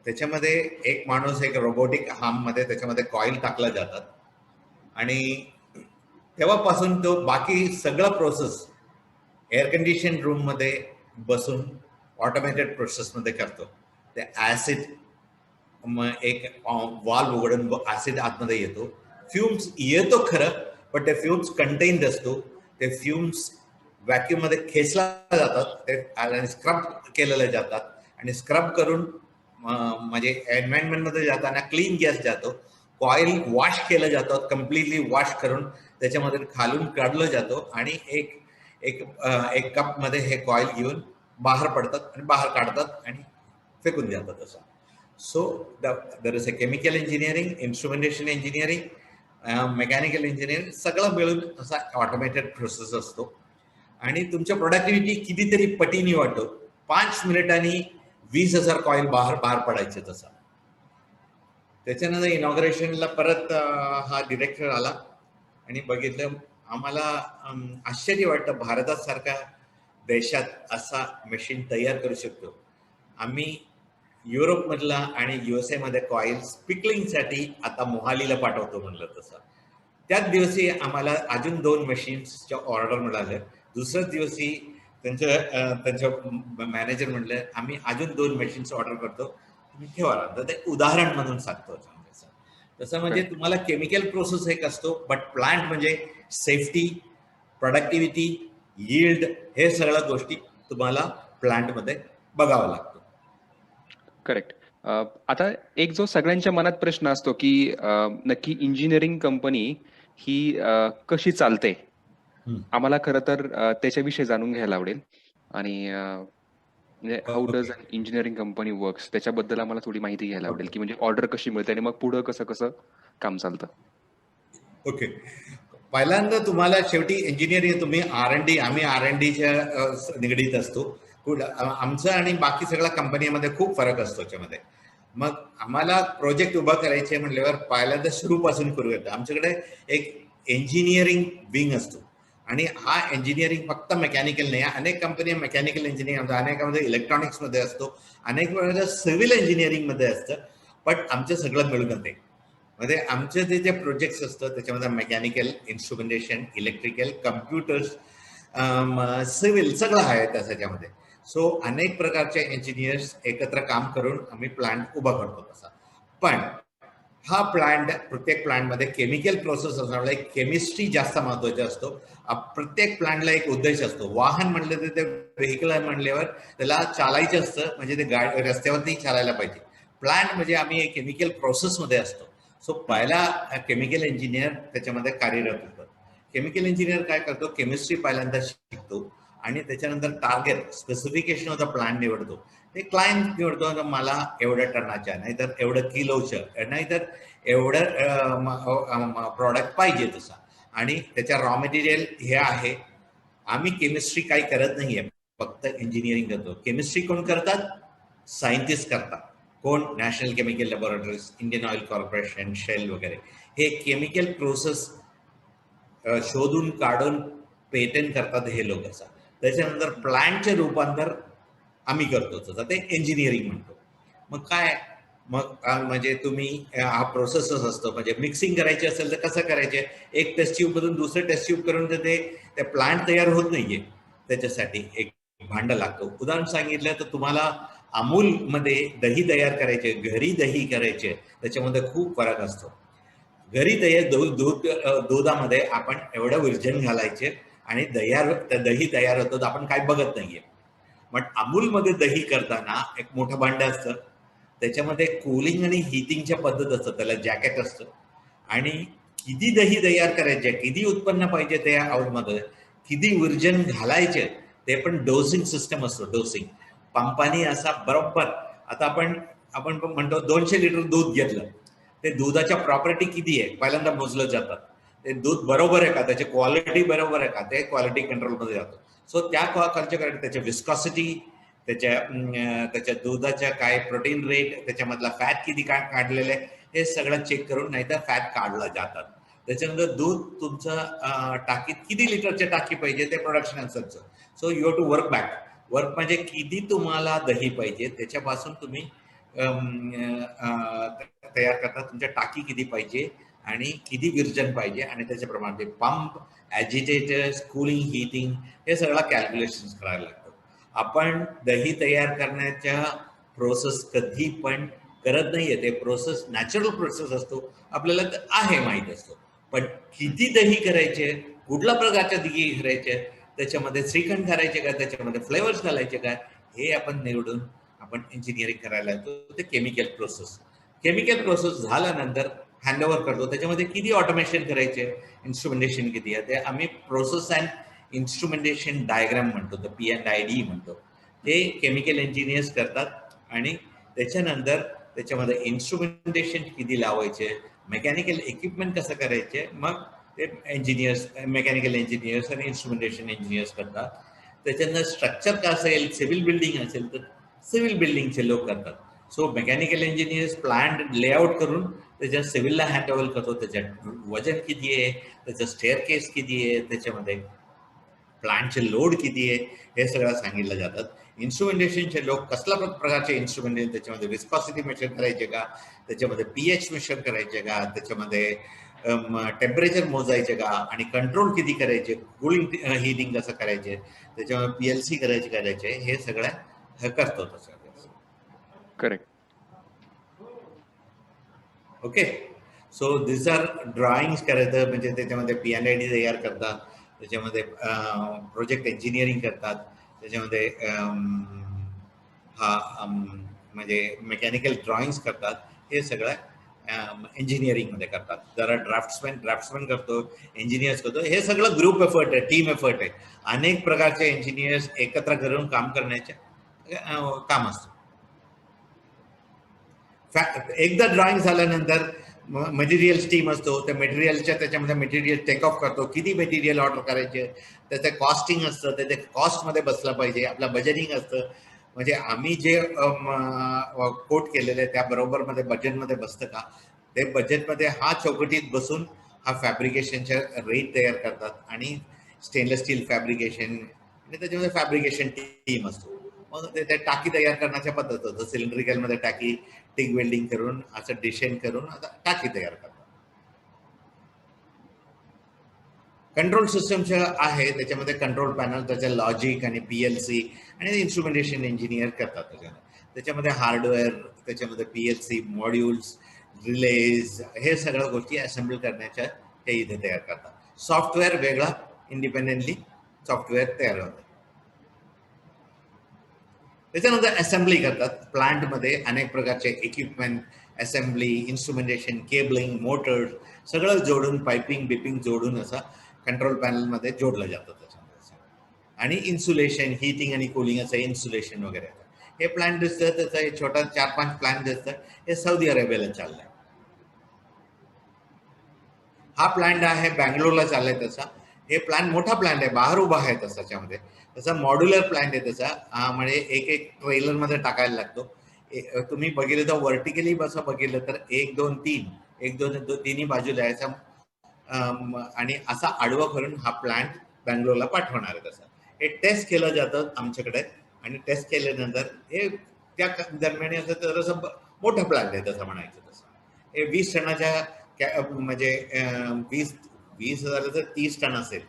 B: त्याच्यामध्ये एक माणूस एक रोबोटिक हार्म मध्ये त्याच्यामध्ये कॉईल टाकला जातात आणि तेव्हापासून तो बाकी सगळं प्रोसेस एअर कंडिशन रूम मध्ये बसून ऑटोमेटेड प्रोसेस मध्ये करतो. ते ऍसिड एक वाल्व उघडून ऍसिड आतमध्ये येतो, फ्युम्स येतो खरं, पण ते फ्युम्स कंटेन्ड असतो. ते फ्युम्स व्हॅक्यूम मध्ये खेचला जातात, ते स्क्रब केलेले जातात आणि स्क्रब करून म्हणजे एन्व्हायरमेंट मध्ये जाताना क्लीन गॅस जातो. कॉईल वॉश केलं जातं, कम्प्लिटली वॉश करून त्याच्यामध्ये खालून काढलं जातो आणि एक कप मध्ये हे कॉईल घेऊन बाहेर पडतात आणि बाहेर काढतात आणि फेकून जातात असं. So there is a chemical engineering, instrumentation engineering, mechanical engineering सगळं मिळून असा ऑटोमेटेड प्रोसेस असतो आणि तुमच्या प्रोडक्टिव्हिटी कितीतरी पटीने वाढतो. 5 मिनिटांनी 20,000 कॉईल बाहेर पडायचे तसा. त्याच्यानंतर इनॉग्रेशनला परत हा डिरेक्टर आला आणि बघितलं. आम्हाला आश्चर्य वाटतं, भारतासारखा देशात असा मशीन तयार करू शकतो. आम्ही युरोपमधला आणि USA मध्ये कॉइल्स पिकलिंगसाठी आता मोहालीला पाठवतो म्हणलं तसं. त्याच दिवशी आम्हाला अजून 2 मशीन्सच्या ऑर्डर मिळाल्या. दुसऱ्याच दिवशी त्यांच्या मॅनेजर म्हणले, आम्ही अजून 2 मशीन्स ऑर्डर करतो, तुम्ही ठेवा. तर ते उदाहरण म्हणून सांगतो. तसं म्हणजे
A: Correct.
B: तुम्हाला केमिकल प्रोसेस एक असतो, बट प्लांट म्हणजे सेफ्टी, प्रोडक्टिव्हिटी, यील्ड हे सगळ्या गोष्टी तुम्हाला प्लांटमध्ये बघावं लागतं.
A: करेक्ट. आता एक जो सगळ्यांच्या मनात प्रश्न असतो, की नक्की इंजिनिअरिंग कंपनी ही कशी चालते? आम्हाला खरं तर त्याच्याविषयी जाणून घ्यायला आवडेल आणि म्हणजे how does
B: okay
A: an engineering company works त्याच्याबद्दल आम्हाला थोडी माहिती घ्यायला आवडेल,
B: ओके
A: की म्हणजे ऑर्डर कशी मिळते आणि मग पुढं कसं काम चालतं?
B: ओके. पहिल्यांदा तुम्हाला शेवटी इंजिनिअरिंग तुम्ही R&D, आम्ही R&Dच्या निगडीत असतो. आमचं आणि बाकी सगळ्या कंपनीमध्ये खूप फरक असतो त्याच्यामध्ये. मग आम्हाला प्रोजेक्ट उभा करायचे म्हटल्यावर पहिल्यांदा सुरूपासून करूयात. आमच्याकडे एक इंजिनिअरिंग विंग असतो आणि हा इंजिनिअरिंग फक्त मेकॅनिकल नाही. अनेक कंपनी मेकॅनिकल इंजिनिअरिंग, अनेकामध्ये इलेक्ट्रॉनिक्समध्ये असतो, अनेक वेळेला सिव्हिल इंजिनिअरिंगमध्ये असतं. बट आमचं सगळं मिळून येते. म्हणजे आमचे जे प्रोजेक्ट्स असतात त्याच्यामध्ये mechanical, instrumentation, electrical, computers, civil सगळं आहे त्याच्यामध्ये. सो अनेक प्रकारचे इंजिनियर्स एकत्र काम करून आम्ही प्लांट उभा करतो तसा. पण हा प्लांट, प्रत्येक प्लांटमध्ये केमिकल प्रोसेस असल्यामुळे केमिस्ट्री जास्त महत्वाची असतो. प्रत्येक प्लांटला एक उद्देश असतो. वाहन म्हणलं तर ते व्हेकल म्हणल्यावर त्याला चालायचं असतं, म्हणजे ते रस्त्यावरती चालायला पाहिजे. प्लांट म्हणजे आम्ही एक केमिकल प्रोसेसमध्ये असतो. सो पहिला केमिकल इंजिनियर त्याच्यामध्ये कार्यरत होतो. केमिकल इंजिनियर काय करतो, केमिस्ट्री पहिल्यांदा शिकतो आणि त्याच्यानंतर target specification of the plant निवडतो. ते क्लायंट निवडतो, मला एवढ्या टनाच्या, नाहीतर एवढं किलोचं, नाहीतर एवढं प्रॉडक्ट पाहिजे तसा. आणि त्याच्या रॉ मटेरियल हे आहे. आम्ही केमिस्ट्री काही करत नाहीये, फक्त इंजिनिअरिंग करतो. केमिस्ट्री कोण करतात? सायंटिस्ट करतात. कोण? National chemical laboratories, Indian oil corporation, Shell वगैरे. हे केमिकल प्रोसेस शोधून काढून पेटंट करतात हे लोक. असं त्याच्यानंतर प्लांटचे रूपांतर आम्ही करतो, तसं ते इंजिनिअरिंग म्हणतो. मग काय, मग म्हणजे तुम्ही हा प्रोसेसच असतो. म्हणजे मिक्सिंग करायची असेल तर कसं करायचे, एक टेस्ट ट्यूब मधून दुसरं टेस्ट ट्यूब करून तर ते प्लांट तयार होत नाहीये. त्याच्यासाठी एक भांडं लागतो. उदाहरण सांगितलं तर तुम्हाला अमूल मध्ये दही तयार करायचे, घरी दही करायचे, त्याच्यामध्ये खूप फरक असतो. घरी दुधामध्ये आपण एवढं विरजन घालायचे आणि दही तयार होतं तर आपण काय बघत नाहीये. पण अमूलमध्ये दही करताना एक मोठं भांडं असतं, त्याच्यामध्ये कूलिंग आणि हिटिंगच्या पद्धत असतं, त्याला जॅकेट असतं. आणि किती दही तयार करायचे, किती उत्पन्न पाहिजे त्या हाऊसमध्ये, किती विरजन घालायचे, ते पण डोसिंग सिस्टम असतो. डोसिंग पंपानी असा बरोबर. आता आपण आपण म्हणतो 200 लिटर दूध घेतलं, ते दुधाच्या प्रॉपर्टी किती आहे पहिल्यांदा मोजलं जातात. ते दूध बरोबर आहे का, त्याची क्वालिटी बरोबर आहे का, ते क्वालिटी कंट्रोलमध्ये जातं. सो त्या कल्चरकडे त्याच्या विस्कॉसिटी, त्याच्या दुधाच्या काय प्रोटीन रेट, त्याच्यामधला फॅट किती काढलेलं आहे, हे सगळं चेक करून, नाहीतर फॅट काढला जातात. त्याच्यानंतर दूध तुमचं टाकीत किती लिटरच्या टाकी पाहिजे ते प्रोडक्शन असेलचं. So you have to work back. Work म्हणजे किती तुम्हाला दही पाहिजे त्याच्यापासून तुम्ही तयार करता, तुमच्या टाकी किती पाहिजे आणि किती विरजन पाहिजे, आणि त्याच्याप्रमाणे पंप, ॲजिटेटर्स, कूलिंग, हिटिंग हे सगळं कॅल्क्युलेशन करायला लागतं. आपण दही तयार करण्याच्या प्रोसेस कधी पण करत नाहीये. ते प्रोसेस नॅचरल प्रोसेस असतो, आपल्याला आहे माहीत असतो. पण किती दही करायचे, कुठल्या प्रकारच्या दही करायचे, त्याच्यामध्ये श्रीखंड करायचे का, त्याच्यामध्ये फ्लेवर्स घालायचे का, हे आपण निवडून आपण इंजिनिअरिंग करायला येतो. ते केमिकल प्रोसेस. केमिकल प्रोसेस झाल्यानंतर हँडओव्हर करतो. त्याच्यामध्ये किती ऑटोमेशन करायचे, इन्स्ट्रुमेंटेशन किती आहे, ते आम्ही प्रोसेस अँड इन्स्ट्रुमेंटेशन डायग्राम म्हणतो, तर P&ID म्हणतो. ते केमिकल इंजिनियर्स करतात. आणि त्याच्यानंतर त्याच्यामध्ये इन्स्ट्रुमेंटेशन किती लावायचे, मेकॅनिकल इक्विपमेंट कसं करायचे, मग ते इंजिनियर्स, मेकॅनिकल इंजिनियर्स आणि इन्स्ट्रुमेंटेशन इंजिनियर्स करतात. त्याच्यानंतर स्ट्रक्चर का असेल, सिव्हिल बिल्डिंग असेल तर सिव्हिल बिल्डिंगचे लोक करतात. So mechanical engineers plant layout करून त्याच्या सिव्हिलला हँडओव्हर करतो. त्याच्यात वजन किती आहे, त्याचं स्टेअर केस किती आहे, त्याच्यामध्ये प्लांटचे लोड किती आहे हे सगळं सांगितलं जातात. इन्स्ट्रुमेंटेशनचे लोक कसल्या प्रकारचे इन्स्ट्रुमेंटेशन, त्याच्यामध्ये विस्कॉसिटी मेजर करायचे का, त्याच्यामध्ये पीएच मेजर करायचे का, त्याच्यामध्ये टेम्परेचर मोजायचे का, आणि कंट्रोल किती करायचे, कूलिंग हिटिंग कसं करायचे, त्याच्यामध्ये पीएलसी करायचे, हे सगळं करतो तसं.
A: Correct.
B: Okay, so this are drawings करायचं, म्हणजे त्याच्यामध्ये PNID तयार करतात, त्याच्यामध्ये प्रोजेक्ट इंजिनिअरिंग करतात, त्याच्यामध्ये म्हणजे मेकॅनिकल ड्रॉइंग्स करतात, हे सगळं इंजिनिअरिंगमध्ये करतात. जरा ड्राफ्ट्समॅन करतो, इंजिनियर्स करतो, हे सगळं ग्रुप एफर्ट आहे, टीम एफर्ट आहे. अनेक प्रकारचे इंजिनियर्स एकत्र करून काम करण्याचे काम असतं. एकदा ड्रॉइंग झाल्यानंतर मटेरियल्स टीम असतो, त्या मटेरियलच्या त्याच्यामध्ये मटेरियल टेक ऑफ करतो, किती मटेरियल ऑर्डर करायचे, त्याचं कॉस्टिंग असतं, त्याच्या कॉस्टमध्ये बसलं पाहिजे, आपलं बजेटिंग असतं. म्हणजे आम्ही जे कोट केलेलं आहे त्या बरोबरमध्ये बजेटमध्ये बसतं का, ते बजेटमध्ये हा चौकटीत बसून हा फॅब्रिकेशनच्या रेट तयार करतात, आणि स्टेनलेस स्टील फॅब्रिकेशन, आणि त्याच्यामध्ये फॅब्रिकेशन टीम असतो. मग ते टाकी तयार करण्याच्या पद्धत होतं, सिलेंड्रिकलमध्ये टाकी टिक वेल्डिंग करून असं डिझाईन करून आता टाकी तयार करतात. कंट्रोल सिस्टमच्या आहे, त्याच्यामध्ये कंट्रोल पॅनल, त्याच्या लॉजिक आणि PLC आणि इन्स्ट्रुमेंटेशन इंजिनियर करतात. त्याच्यामध्ये हार्डवेअर, त्याच्यामध्ये PLC मॉड्यूल्स, रिलेज, हे सगळ्या गोष्टी असेंबल करण्याच्या ते इथे तयार करतात. सॉफ्टवेअर वेगळा इंडिपेंडेंटली सॉफ्टवेअर तयार होतं. त्याच्यानंतर असेंब्ली करतात. प्लांटमध्ये अनेक प्रकारचे equipment, assembly, instrumentation, cabling, Motors सगळं जोडून, बिपिंग जोडून असं कंट्रोल पॅनलमध्ये जोडलं जातं त्याच्यामध्ये. आणि इन्सुलेशन, हीटिंग आणि कूलिंग असं इन्सुलेशन वगैरे. हे प्लांट दिसतं, त्याचा एक छोटा 4-5 प्लांट दिसतं, हे सौदी अरेबियाला चाललंय. हा प्लांट आहे बँगलोरला चाललाय तसा. हे प्लांट मोठा प्लांट आहे, बाहेर उभा आहे तसाच्यामध्ये. तसा मॉड्युलर प्लांट आहे त्याचा, म्हणजे एक ट्रेलरमध्ये टाकायला लागतो. तुम्ही बघितलं तर व्हर्टिकली बसं बघितलं तर 1 2 3 1 2 तिन्ही बाजूला आहे, आणि असा आडवा करून हा प्लांट बँगलोरला पाठवणार आहे. तसं हे टेस्ट केलं जातं आमच्याकडे, आणि टेस्ट केल्यानंतर हे त्या दरम्यान असं मोठा प्लांट आहे तसं म्हणायचं. तसं हे 20 टनाच्या म्हणजे 20,000 तर 30 टन असेल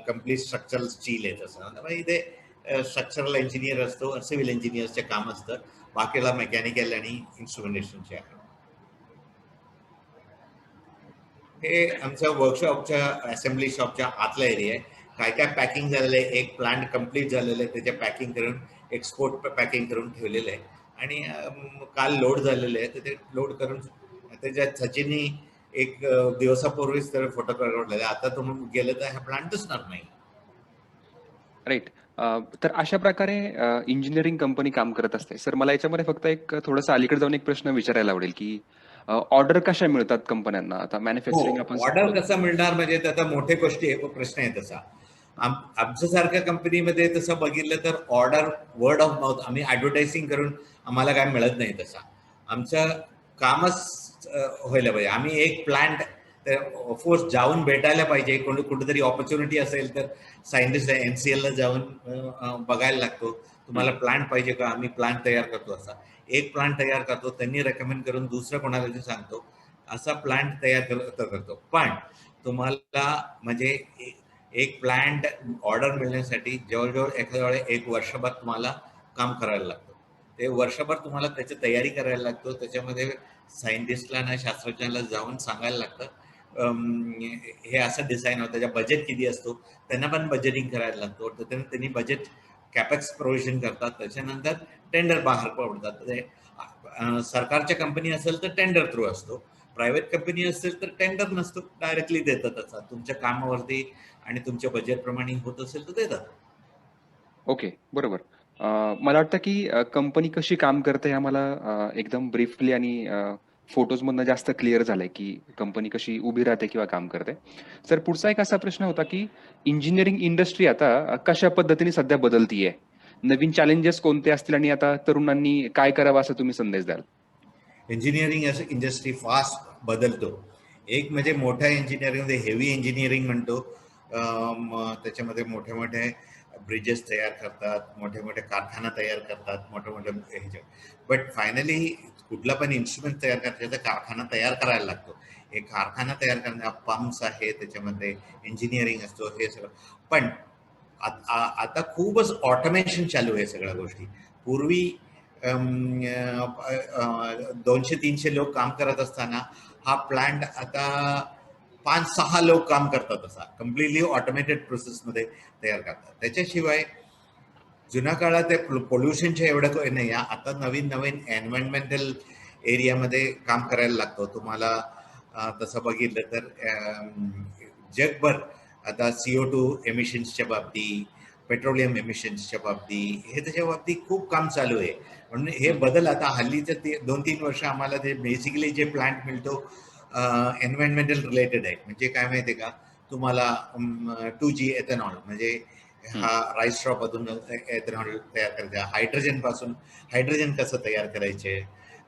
B: कम्प्लीट स्ट्रक्चरल स्टील आहे तसं. इथे स्ट्रक्चरल इंजिनियर असतो, सिव्हिल इंजिनियरचे काम असतं, बाकीला मेकॅनिकल आणि इन्स्ट्रुमेंटेशनचे आहे. हे आमच्या वर्कशॉपच्या असेंब्ली शॉपच्या आतला एरिया आहे. काय काय पॅकिंग झालेलं आहे, एक प्लांट कम्प्लीट झालेलं आहे, त्याच्या पॅकिंग करून एक्सपोर्ट पॅकिंग करून ठेवलेलं आहे. आणि काल लोड झालेलं आहे, तर ते लोड करून त्याच्यात सचिननी एक दिवसापूर्वीच तर फोटो काढलेला आहे. आता तुम्ही गेलं तर हा प्लांट दिसणार नाही.
A: राईट. तर अशा प्रकारे इंजिनिअरिंग कंपनी काम करत असते. सर मला याच्यामध्ये फक्त एक थोडंसं अलीकडे जाऊन एक प्रश्न विचारायला आवडेल, की ऑर्डर कशा मिळतात कंपन्यांना? आता मॅन्युफॅक्चरिंग आपण
B: ऑर्डर कसा मिळणार म्हणजे त्याचा मोठे गोष्टी आहे, प्रश्न आहे तसा. आमच्यासारख्या कंपनीमध्ये तसं बघितलं तर ऑर्डर वर्ड ऑफ माउथ, आम्ही ऍडव्हर्टायझिंग करून आम्हाला काय मिळत नाही तसा. आमचं कामच व्हायला पाहिजे. आम्ही एक प्लांट ऑफकोर्स जाऊन भेटायला पाहिजे, कुठेतरी ऑपॉर्च्युनिटी असेल तर सायंटिस्ट NCL ला जाऊन बघायला लागतो, तुम्हाला प्लांट पाहिजे का, आम्ही प्लांट तयार करतो. असा एक प्लांट तयार करतो, त्यांनी रेकमेंड करून दुसरं कोणाला सांगतो, असा प्लांट तयार करतो. पण तुम्हाला म्हणजे एक प्लांट ऑर्डर मिळण्यासाठी जवळजवळ एखाद्या वेळेस 1 वर्षभर तुम्हाला काम करायला लागतं. ते वर्षभर तुम्हाला त्याची तयारी करायला लागतो. त्याच्यामध्ये सायंटिस्टला ना, शास्त्रज्ञाला जाऊन सांगायला लागतं हे असं डिझाईन होतं, त्याच्या बजेट किती असतो, त्यांना पण बजेटिंग करायला लागतो. तर त्यांनी बजेट कॅपेक्स प्रोव्हिजन करतात. त्याच्यानंतर टेंडर बाहेर पडतात. सरकारच्या कंपनी असेल तर टेंडर थ्रू असतो, प्रायव्हेट कंपनी असेल तर टेंडर नसतो, डायरेक्टली देतात. असं तुमच्या कामावरती आणि तुमच्या बजेटप्रमाणे होत असेल तर देतात.
A: ओके, बरोबर. मला वाटतं की कंपनी कशी काम करते हे आम्हाला एकदम ब्रीफली आणि फोटोजमधनं जास्त क्लिअर झालंय, की कंपनी कशी उभी राहते किंवा काम करते. सर पुढचा एक असा प्रश्न होता, की इंजिनिअरिंग इंडस्ट्री आता कशा पद्धतीने सध्या बदलतीये? नवीन चॅलेंजेस कोणते असतील आणि आता तरुणांनी काय करावं असं तुम्ही संदेश द्याल?
B: इंजिनिअरिंग इंडस्ट्री फास्ट बदलतो. एक म्हणजे मोठ्या इंजिनिअरिंगमध्ये हेवी इंजिनिअरिंग म्हणतो, त्याच्यामध्ये मोठे मोठे ब्रिजेस तयार करतात, मोठे मोठे कारखाना तयार करतात, मोठे मोठे ह्याचे. बट फायनली कुठला पण इन्स्ट्रुमेंट तयार करायचा कारखाना तयार करायला लागतो. एक कारखाना तयार करण्या पंप्स आहे, त्याच्यामध्ये इंजिनिअरिंग असतो, हे सगळं. पण आता खूपच ऑटोमेशन चालू आहे सगळ्या गोष्टी. पूर्वी 200-300 लोक काम करत असताना हा प्लांट आता 5-6 लोक काम करतात, असा कम्प्लिटली ऑटोमेटेड प्रोसेसमध्ये तयार करतात. त्याच्याशिवाय जुन्या काळात ते पोल्युशनच्या एवढं नाही. आता नवीन नवीन एन्व्हायरमेंटल एरियामध्ये काम करायला लागतो तुम्हाला. तसं बघितलं तर जगभर आता CO2 एमिशन्सच्या बाबतीत, पेट्रोलियम एमिशन्सच्या बाबतीत, हे त्याच्या बाबतीत खूप काम चालू आहे. म्हणून हे बदल आता हल्लीचं ते 2-3 वर्ष आम्हाला ते बेसिकली जे प्लांट मिळतो एन्व्हायरमेंटल रिलेटेड आहे. म्हणजे काय माहिती आहे का तुम्हाला, 2G एथेनॉल, म्हणजे हा राईस स्ट्रॉपातून एथेनॉल तयार करायचा, हायड्रोजन पासून हायड्रोजन कसं तयार करायचे,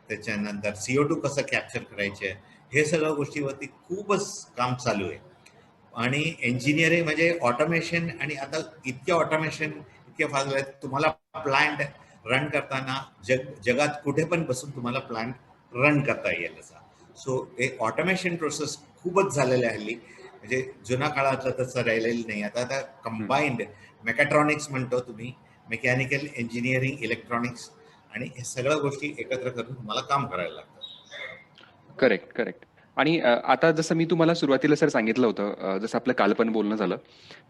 B: त्याच्यानंतर CO2 कसं कॅप्चर करायचे, हे सगळ्या गोष्टीवरती खूपच काम चालू आहे. आणि इंजिनिअरिंग म्हणजे ऑटोमेशन, आणि आता इतके ऑटोमेशन इतके फास्ट आहेत, तुम्हाला प्लांट रन करताना जगात कुठे पण बसून तुम्हाला प्लांट रन करता येईल असा. सो हे ऑटोमेशन प्रोसेस खूपच झालेलं आहे हल्ली. म्हणजे जुन्या काळातलं तसं राहिलेलं नाही. आता आता कंबाईंड मेकॅट्रॉनिक्स म्हणतो तुम्ही, मेकॅनिकल इंजिनिअरिंग, इलेक्ट्रॉनिक्स, आणि हे सगळ्या गोष्टी एकत्र करून तुम्हाला काम करायला लागतं.
A: Correct, correct. आणि आता जसं मी तुम्हाला सुरुवातीला सर सांगितलं होतं, जसं आपलं काल पण बोलणं झालं,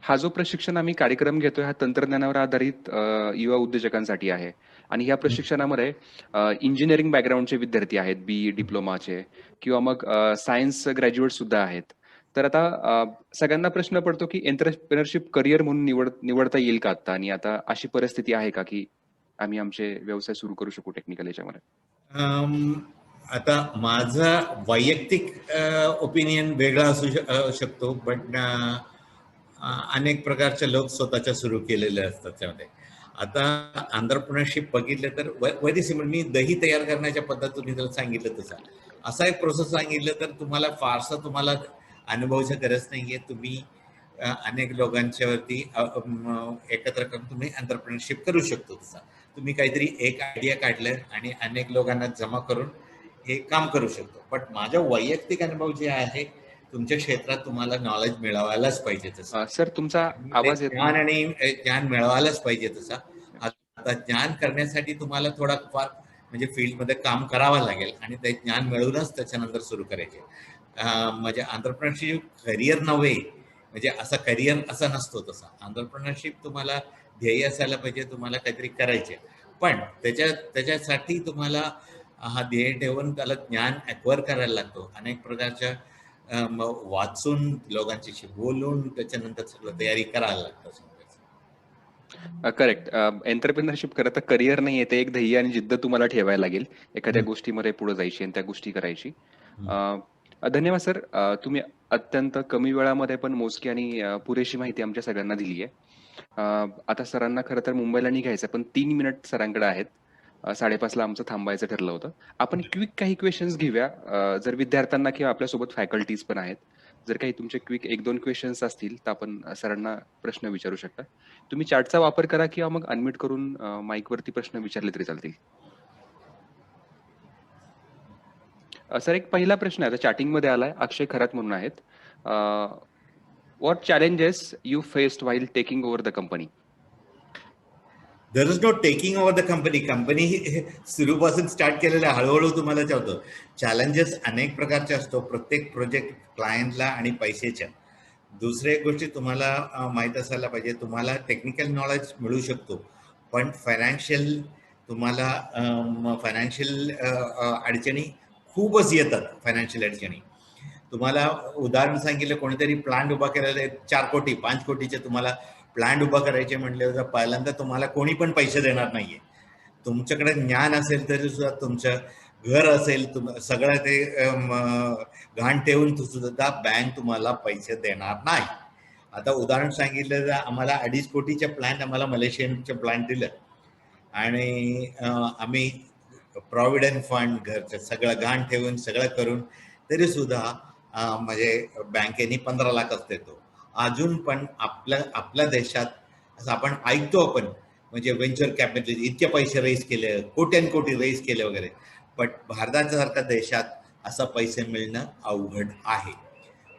A: हा जो प्रशिक्षण आम्ही कार्यक्रम घेतोय हा तंत्रज्ञानावर आधारित युवा उद्योजकांसाठी आहे. आणि या प्रशिक्षणामध्ये इंजिनिअरिंग बॅकग्राऊंडचे विद्यार्थी आहेत, BE डिप्लोमाचे, किंवा मग सायन्स ग्रॅज्युएट सुद्धा आहेत. तर आता सगळ्यांना प्रश्न पडतो की एंटरप्रेन्योरशिप करिअर म्हणून निवडता येईल का आता? आणि आता अशी परिस्थिती आहे का की आम्ही आमचे व्यवसाय सुरू करू शकू टेक्निकल याच्यामध्ये?
B: आता माझा वैयक्तिक ओपिनियन वेगळा असू शकतो, बट अनेक प्रकारचे लोक स्वतःच्या सुरू केलेले असतात त्यामध्ये. आता एंटरप्रेन्योरशिप बघितलं तर व्हेरी सिम्पल. मी दही तयार करण्याच्या पद्धत तुम्ही जर सांगितलं तसा, असा एक प्रोसेस सांगितलं तर तुम्हाला फारसा तुम्हाला अनुभवाची गरज नाहीये. तुम्ही अनेक लोकांच्यावरती एकत्र करून तुम्ही एंटरप्रेन्योरशिप करू शकतो. तसा तुम्ही काहीतरी एक आयडिया काढलं आणि अनेक लोकांना जमा करून हे काम करू शकतो. पण माझा वैयक्तिक अनुभव जे आहे, तुमच्या क्षेत्रात तुम्हाला नॉलेज मिळवायलाच पाहिजे तसं.
A: सर तुमचा आवाज येत
B: ज्ञान
A: नाही.
B: आणि ज्ञान मिळवायलाच पाहिजे तसा. आता ज्ञान करण्यासाठी तुम्हाला थोडाफार म्हणजे फील्डमध्ये काम करावं लागेल, आणि ते ज्ञान मिळवूनच त्याच्यानंतर सुरू करायचे. म्हणजे एंटरप्रेन्योरशिप करिअर नव्हे, म्हणजे असा करिअर असा नसतो तसा. एंटरप्रेन्योरशिप तुम्हाला ध्येय असायला पाहिजे, तुम्हाला काहीतरी करायचे. पण त्याच्यासाठी तुम्हाला हा ध्येय ठेवून त्याला ज्ञान ॲक्वायर करायला लागतो. अनेक प्रकारच्या वाचून, लोकांच्याशी बोलून, त्याच्यानंतर सगळं तयारी करायला लागतं.
A: करेक्ट. एंटरप्रेन्योरशिप खरं तर करिअर नाहीये, ते एक ध्येय आणि जिद्द तुम्हाला ठेवायला लागेल एखाद्या
B: हं,
A: गोष्टीमध्ये पुढे जायची आणि त्या गोष्टी करायची.
B: हं.
A: धन्यवाद सर. तुम्ही अत्यंत कमी वेळामध्ये पण मोजकी आणि पुरेशी माहिती आमच्या सगळ्यांना दिली आहे. आता सरांना खरं तर मुंबईला निघायचं, पण 3 मिनिट सरांकडे आहेत. 5:30ला आमचं थांबायचं ठरलं होतं. आपण क्विक काही क्वेश्चन्स घेऊया. जर विद्यार्थ्यांना किंवा आपल्यासोबत फॅकल्टीज पण आहेत, जर काही तुमचे क्विक 1-2 क्वेश्चन्स असतील तर आपण सरांना प्रश्न विचारू शकता. तुम्ही चॅटचा वापर करा किंवा मग अनम्यूट करून माईकवरती प्रश्न विचारले तरी चालतील. सर एक पहिला प्रश्न आहे, आता चॅटिंगमध्ये आलाय. अक्षय खरात म्हणून आहेत. What challenges you faced while taking over the company?
B: There is no taking over the company. Company सुरूपासून स्टार्ट केलेलं आहे. हळूहळू तुम्हाला चालतो. चॅलेंजेस अनेक प्रकारचे असतो प्रत्येक प्रोजेक्ट क्लायंटला आणि पैशाच्या. दुसऱ्या एक गोष्टी तुम्हाला माहीत असायला पाहिजे, तुम्हाला टेक्निकल नॉलेज मिळू शकतो, पण फायनान्शियल तुम्हाला फायनान्शियल अडचणी खूपच येतात. फायनान्शियल अडचणी तुम्हाला उदाहरण सांगितलं, कोणीतरी प्लांट उभा केलेला आहे 4 कोटी 5 कोटीचे तुम्हाला प्लांट उभा करायचे म्हटले तर पहिल्यांदा तुम्हाला कोणी पण पैसे देणार नाहीये. तुमच्याकडे ज्ञान असेल तरी सुद्धा, तुमचं घर असेल, सगळं ते घाण ठेवून सुद्धा बँक तुम्हाला पैसे देणार नाही. आता उदाहरण सांगितलं तर आम्हाला 2.5 कोटीच्या प्लांट आम्हाला मलेशियनचं प्लांट दिलं, आणि आम्ही प्रॉव्हिडंट फंड, घरचं सगळं घाण ठेवून सगळं करून तरी सुद्धा म्हणजे बँकेने 15 लाखच देतो. अजून पण आपल्या देशात असं आपण ऐकतो आपण, म्हणजे व्हेंचर कॅपिटल इतके पैसे रेज केले, कोट्यानकोटी रेज केले वगैरे, पण भारतासारख्या देशात असं पैसे मिळणं अवघड आहे.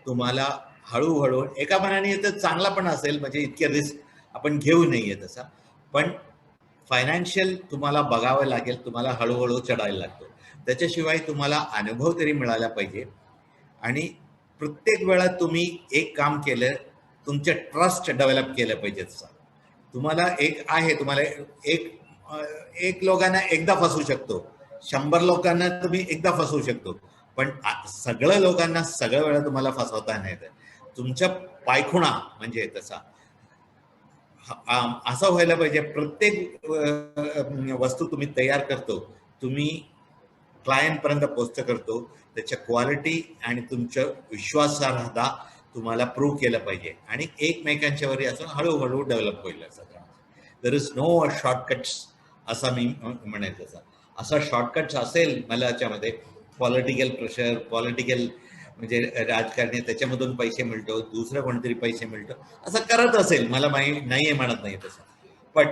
B: तुम्हाला हळूहळू एका मनाने तर चांगला पण असेल, म्हणजे इतके रिस्क आपण घेऊ नये तसा, पण फायनान्शियल तुम्हाला बघावं लागेल, तुम्हाला हळूहळू चढायला लागतो. त्याच्याशिवाय तुम्हाला अनुभव तरी मिळाला पाहिजे. आणि प्रत्येक वेळा तुम्ही एक काम केलं, तुमचे ट्रस्ट डेव्हलप केलं पाहिजे. तसं तुम्हाला एक आहे, तुम्हाला एक एक लोकांना एकदा फसवू शकतो, 100 लोकांना तुम्ही एकदा फसवू शकतो, पण सगळ्या लोकांना सगळ्या वेळा तुम्हाला फसवता नाही येत. तुमच्या पायखुणा म्हणजे तसा असं व्हायला पाहिजे. प्रत्येक वस्तू तुम्ही तयार करतो, तुम्ही क्लायंट पर्यंत पोहोच करतो, त्याच्या क्वालिटी आणि तुमचं विश्वासार्हता तुम्हाला प्रूव्ह केलं पाहिजे, आणि एकमेकांच्या वरी असं हळूहळू डेव्हलप होईल. देर इज नो शॉर्टकट्स असं मी म्हणेल. असा शॉर्टकट्स असेल मला याच्यामध्ये, पॉलिटिकल प्रेशर, पॉलिटिकल म्हणजे राजकारणी, त्याच्यामधून पैसे मिळतो, दुसरं कोणतरी पैसे मिळतो, असं करत असेल, मला नाही म्हणत नाही तसं. पण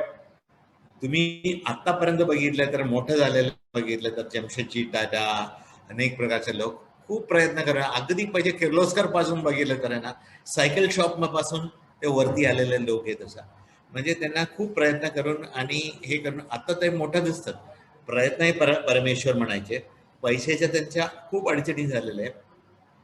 B: तुम्ही आतापर्यंत बघितलं तर, मोठं झालेलं बघितलं तर, जमशेदजी टाटा, अनेक प्रकारचे लोक खूप प्रयत्न करा. अगदी पहिले किर्लोस्कर पासून बघितलं तर ना, सायकल शॉप पासून ते वरती आलेले लोक आहेत. तसा म्हणजे त्यांना खूप प्रयत्न करून आणि हे करून आता ते मोठं दिसतात. प्रयत्नही परमेश्वर म्हणायचे. पैशाच्या त्यांच्या खूप अडचणी झालेल्या आहेत.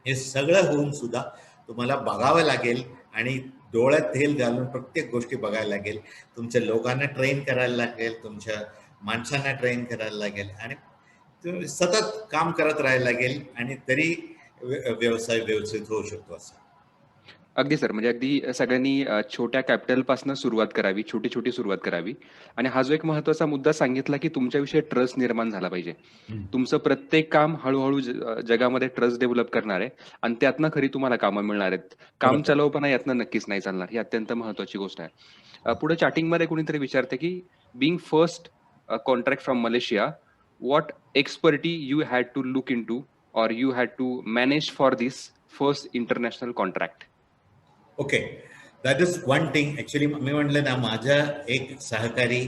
B: हे सगळं होऊन सुद्धा तुम्हाला बघावं लागेल आणि डोळ्यात तेल घालून प्रत्येक गोष्टी बघायला लागेल. तुमच्या लोकांना ट्रेन करायला लागेल, तुमच्या माणसांना ट्रेन करायला लागेल, आणि तुम्ही सतत काम करत राहायला लागेल, आणि तरी व्यवसाय व्यवस्थित होऊ शकतो. असं
A: अगदी सर, म्हणजे अगदी सगळ्यांनी छोट्या कॅपिटलपासून सुरुवात करावी, छोटी-छोटी सुरुवात करावी. आणि हा जो एक महत्त्वाचा मुद्दा सांगितला, की तुमच्याविषयी ट्रस्ट निर्माण झाला पाहिजे. तुमचं प्रत्येक काम हळू-हळू जगामध्ये ट्रस्ट डेव्हलप करणार आहे आणि त्यातनं खरी तुम्हाला कामं मिळणार आहेत. काम
B: बरोबर.
A: चालवपणा यातनं नक्कीच नाही चालणार. ही अत्यंत महत्त्वाची गोष्ट आहे. पुढे चॅटिंगमध्ये कोणीतरी विचारते, की being first contract from Malaysia, what expertise you had to look into or you had to manage for this first international contract?
B: Okay, that is one thing. Actually मी म्हटलं ना, माझा एक सहकारी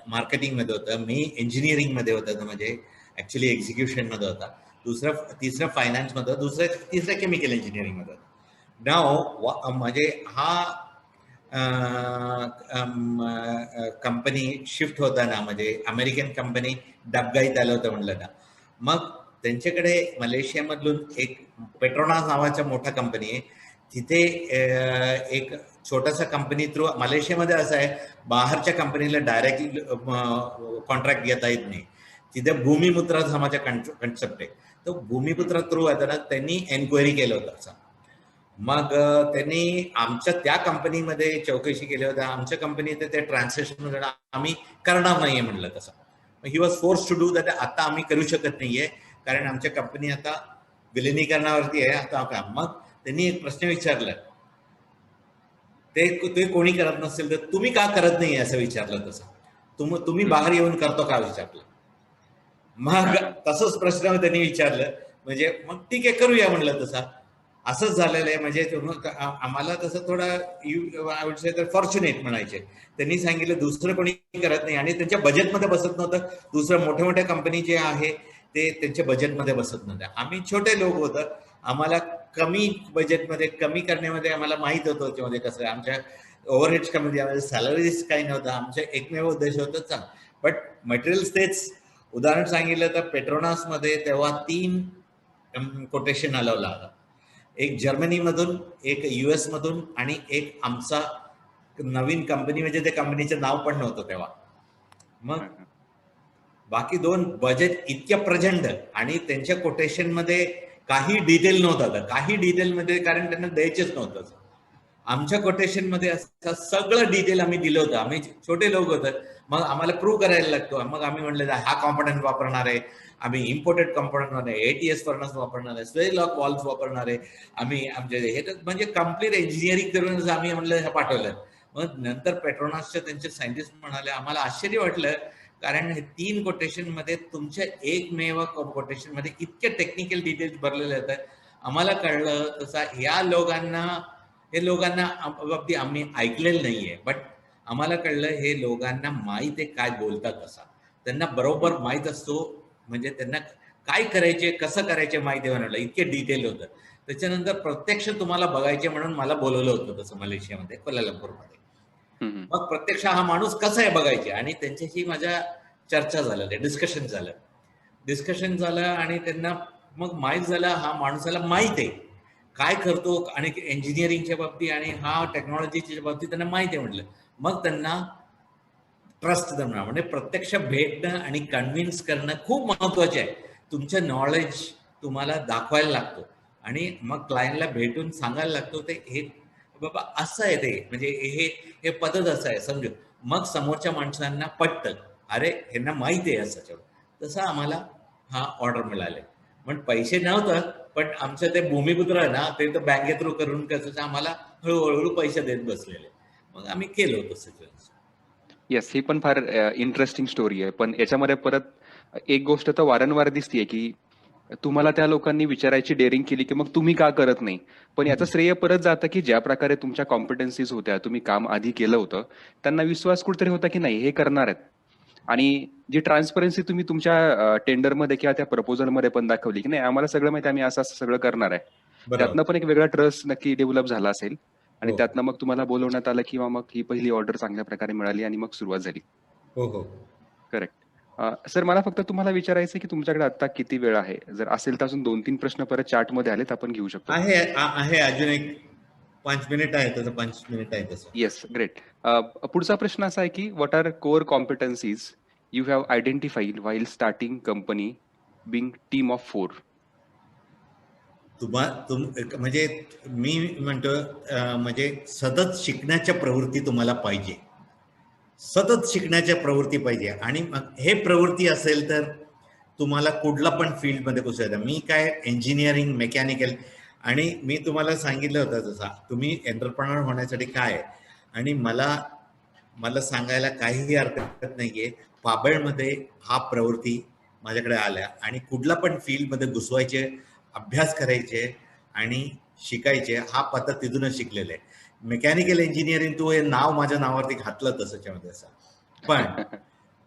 B: मार्केटिंगमध्ये होता, मी इंजिनिअरिंगमध्ये होता, तर म्हणजे ॲक्च्युली एक्झिक्युशनमध्ये होता, तिसरं फायनान्समध्ये होता, तिसरं केमिकल इंजिनिअरिंगमध्ये होता. नाव म्हणजे हा कंपनी शिफ्ट होताना, म्हणजे अमेरिकन कंपनी डबगाईत आलं होतं म्हणलं ना, मग त्यांच्याकडे मलेशियामधून एक पेट्रोनास नावाच्या मोठा कंपनी आहे. तिथे एक छोटासा कंपनी थ्रू, मलेशियामध्ये असं आहे, बाहेरच्या कंपनीला डायरेक्टली कॉन्ट्रॅक्ट घेता येत नाही. तिथे भूमिपुत्रा नावाचा कन्सेप्ट आहे. तो भूमिपुत्रा थ्रू येताना त्यांनी एन्क्वायरी केलं होतं. असं मग त्यांनी आमच्या त्या कंपनीमध्ये चौकशी केली होती. आमच्या कंपनीत ते ट्रान्सलेशन आम्ही करणार नाहीये म्हणलं. तसं he was force to do that. आता आम्ही करू शकत नाहीये, कारण आमच्या कंपनी आता विलिनीकरणावरती आहे. आता मग त्यांनी एक प्रश्न विचारला, ते कोणी करत नसेल तर तुम्ही का करत नाही असं विचारलं. तसं तुम्ही बाहेर येऊन करतो का विचारलं. मग तसंच प्रश्न त्यांनी विचारलं, म्हणजे मग ठीक आहे करूया म्हणलं. तसा असंच झालेलं आहे. म्हणजे आम्हाला तसं थोडं आय वुड से तर फॉर्च्युनेट म्हणायचे. त्यांनी सांगितलं दुसरं कोणी करत नाही, आणि त्यांच्या बजेटमध्ये बसत नव्हतं. दुसरं मोठ्या मोठ्या कंपनी जे आहे ते त्यांच्या बजेटमध्ये बसत नव्हत्या. आम्ही छोटे लोक होतं, आम्हाला कमी बजेटमध्ये कमी करण्यामध्ये आम्हाला माहित होतं त्याच्यामध्ये कसं आहे. आमच्या ओव्हरहेड्स कमी, सॅलरीज काही नव्हतं. आमचा एकमेव उद्देश होता चांग, बट मटेरियल्स तेच. उदाहरण सांगितलं तर पेट्रोनासमध्ये तेव्हा 3 कोटेशन अलाव लागला. एक जर्मनीमधून, एक US मधून, आणि एक आमचा नवीन कंपनी, म्हणजे त्या कंपनीचं नाव पण नव्हतं तेव्हा. मग बाकी 2 बजेट इतक्या प्रचंड, आणि त्यांच्या कोटेशनमध्ये काही डिटेल नव्हतं. काही डिटेलमध्ये, कारण त्यांना द्यायचेच नव्हतं. आमच्या कोटेशनमध्ये असं सगळं डिटेल आम्ही दिलं होतं. आम्ही छोटे लोक होतं, मग आम्हाला प्रूव्ह करायला लागतो. मग आम्ही म्हटलं हा कॉम्पोनंट वापरणार आहे, आम्ही इम्पोर्टेड कॉम्पोनंट आहे, ATS फर्नस वापरणार आहे, स्वेल लॉक वॉल्व्स वापरणार आहे, आम्ही आमचे हे म्हणजे कम्प्लीट इंजिनिअरिंग करूनच आम्ही म्हणलं हे पाठवलं. मग नंतर पेट्रोनासचे त्यांचे सायंटिस्ट म्हणाले, आम्हाला आश्चर्य वाटलं, कारण हे 3 कोटेशन मध्ये तुमच्या एकमेव कोटेशन मध्ये इतके टेक्निकल डिटेल्स भरलेले आहेत. आम्हाला कळलं तसा हे लोकांना बाबतीत आम्ही ऐकलेलं नाहीये, बट आम्हाला कळलं हे लोकांना माहीत आहे काय बोलतात असा. त्यांना बरोबर माहीत असतो, म्हणजे त्यांना काय करायचे, कसं करायचे माहिती आहे म्हणाला, इतके डिटेल होतं. त्याच्यानंतर प्रत्यक्ष तुम्हाला बघायचे म्हणून मला बोलवलं होतं तसं मलेशियामध्ये, कोलालंपूरमध्ये.
A: हम्म.
B: मग प्रत्यक्ष हा माणूस कसा आहे बघायचे, आणि त्यांच्याशी माझ्या चर्चा झालेलं, डिस्कशन झालं आणि त्यांना मग माहीत झालं हा माणसाला माहीत आहे काय करतो, आणि इंजिनिअरिंगच्या बाबतीत आणि हा टेक्नॉलॉजीच्या बाबतीत त्यांना माहीत आहे म्हटलं. मग त्यांना ट्रस्ट देणं म्हणजे प्रत्यक्ष भेटणं आणि कन्व्हिन्स करणं खूप महत्वाचे आहे. तुमचं नॉलेज तुम्हाला दाखवायला लागतो आणि मग क्लायंटला भेटून सांगायला लागतो ते हे बाबा असं आहे, ते म्हणजे हे हे पद्धत असं आहे समजू. मग समोरच्या माणसांना पटतं, अरे ह्यांना माहिती आहे असं. तसं आम्हाला हा ऑर्डर मिळाले. पण पैसे नव्हतं, पण आमचं ते भूमिपुत्र आहे ना, ते तर बँके थ्रू करून कसं आम्हाला हळूहळू पैसे देत बसलेले. मग आम्ही केलं होतं सिच्युएशन.
A: येस, ही पण फार इंटरेस्टिंग स्टोरी आहे. पण याच्यामध्ये परत एक गोष्ट तर वारंवार दिसतीये की तुम्हाला त्या लोकांनी विचारायची डेअरिंग केली की मग तुम्ही का करत नाही. पण याचं श्रेय परत जातं की ज्या प्रकारे तुमच्या कॉम्पिटन्सीज होत्या, तुम्ही काम आधी केलं होतं, त्यांना विश्वास कुठेतरी होता की नाही हे करणार आहेत. आणि जी ट्रान्सपरन्सी तुम्ही तुमच्या टेंडरमध्ये किंवा त्या प्रपोजलमध्ये पण दाखवली की नाही आम्हाला सगळं माहिती, आम्ही असं असं सगळं करणार आहे.
B: बरोबर.
A: त्यातनं पण एक वेगळा ट्रस्ट नक्की डेव्हलप झाला असेल आणि
B: हो,
A: त्यातनं मग तुम्हाला बोलवण्यात आलं किंवा मग ही पहिली ऑर्डर चांगल्या प्रकारे मिळाली आणि मग सुरुवात झाली.
B: हो, हो.
A: करेक्ट. सर मला फक्त तुम्हाला विचारायचं आहे की तुमच्याकडे आता किती वेळ आहे? जर असेल तर अजून 2-3 प्रश्न परत चॅटमध्ये आलेत, आपण घेऊ शकतो.
B: आहे अजून एक 5 मिनिट आहे, तसं 5 मिनिट आहे तसं.
A: Yes, great. पुढचा प्रश्न असा आहे की what are core competencies you have identified while starting company being team of 4?
B: म्हणजे मी म्हणतो म्हणजे सतत शिकण्याच्या प्रवृत्ती तुम्हाला पाहिजे. सतत शिकण्याच्या प्रवृत्ती पाहिजे, आणि मग हे प्रवृत्ती असेल तर तुम्हाला कुठला पण फील्डमध्ये घुसू येतं. मी काय इंजिनिअरिंग, मेकॅनिकल, आणि मी तुम्हाला सांगितलं होतं तसा तुम्ही एंटरप्रेन्योर होण्यासाठी काय आहे, आणि मला सांगायला काहीही हरकत नाहीये. पाबळमध्ये हा प्रवृत्ती माझ्याकडे आल्या आणि कुठला पण फील्डमध्ये घुसवायचे, अभ्यास करायचे आणि शिकायचे, हा पद्धत तिथूनच शिकलेला आहे. मेकॅनिकल इंजिनिअरिंग तू हे नाव माझ्या नावावरती घातलं तसंच्यामध्ये असं.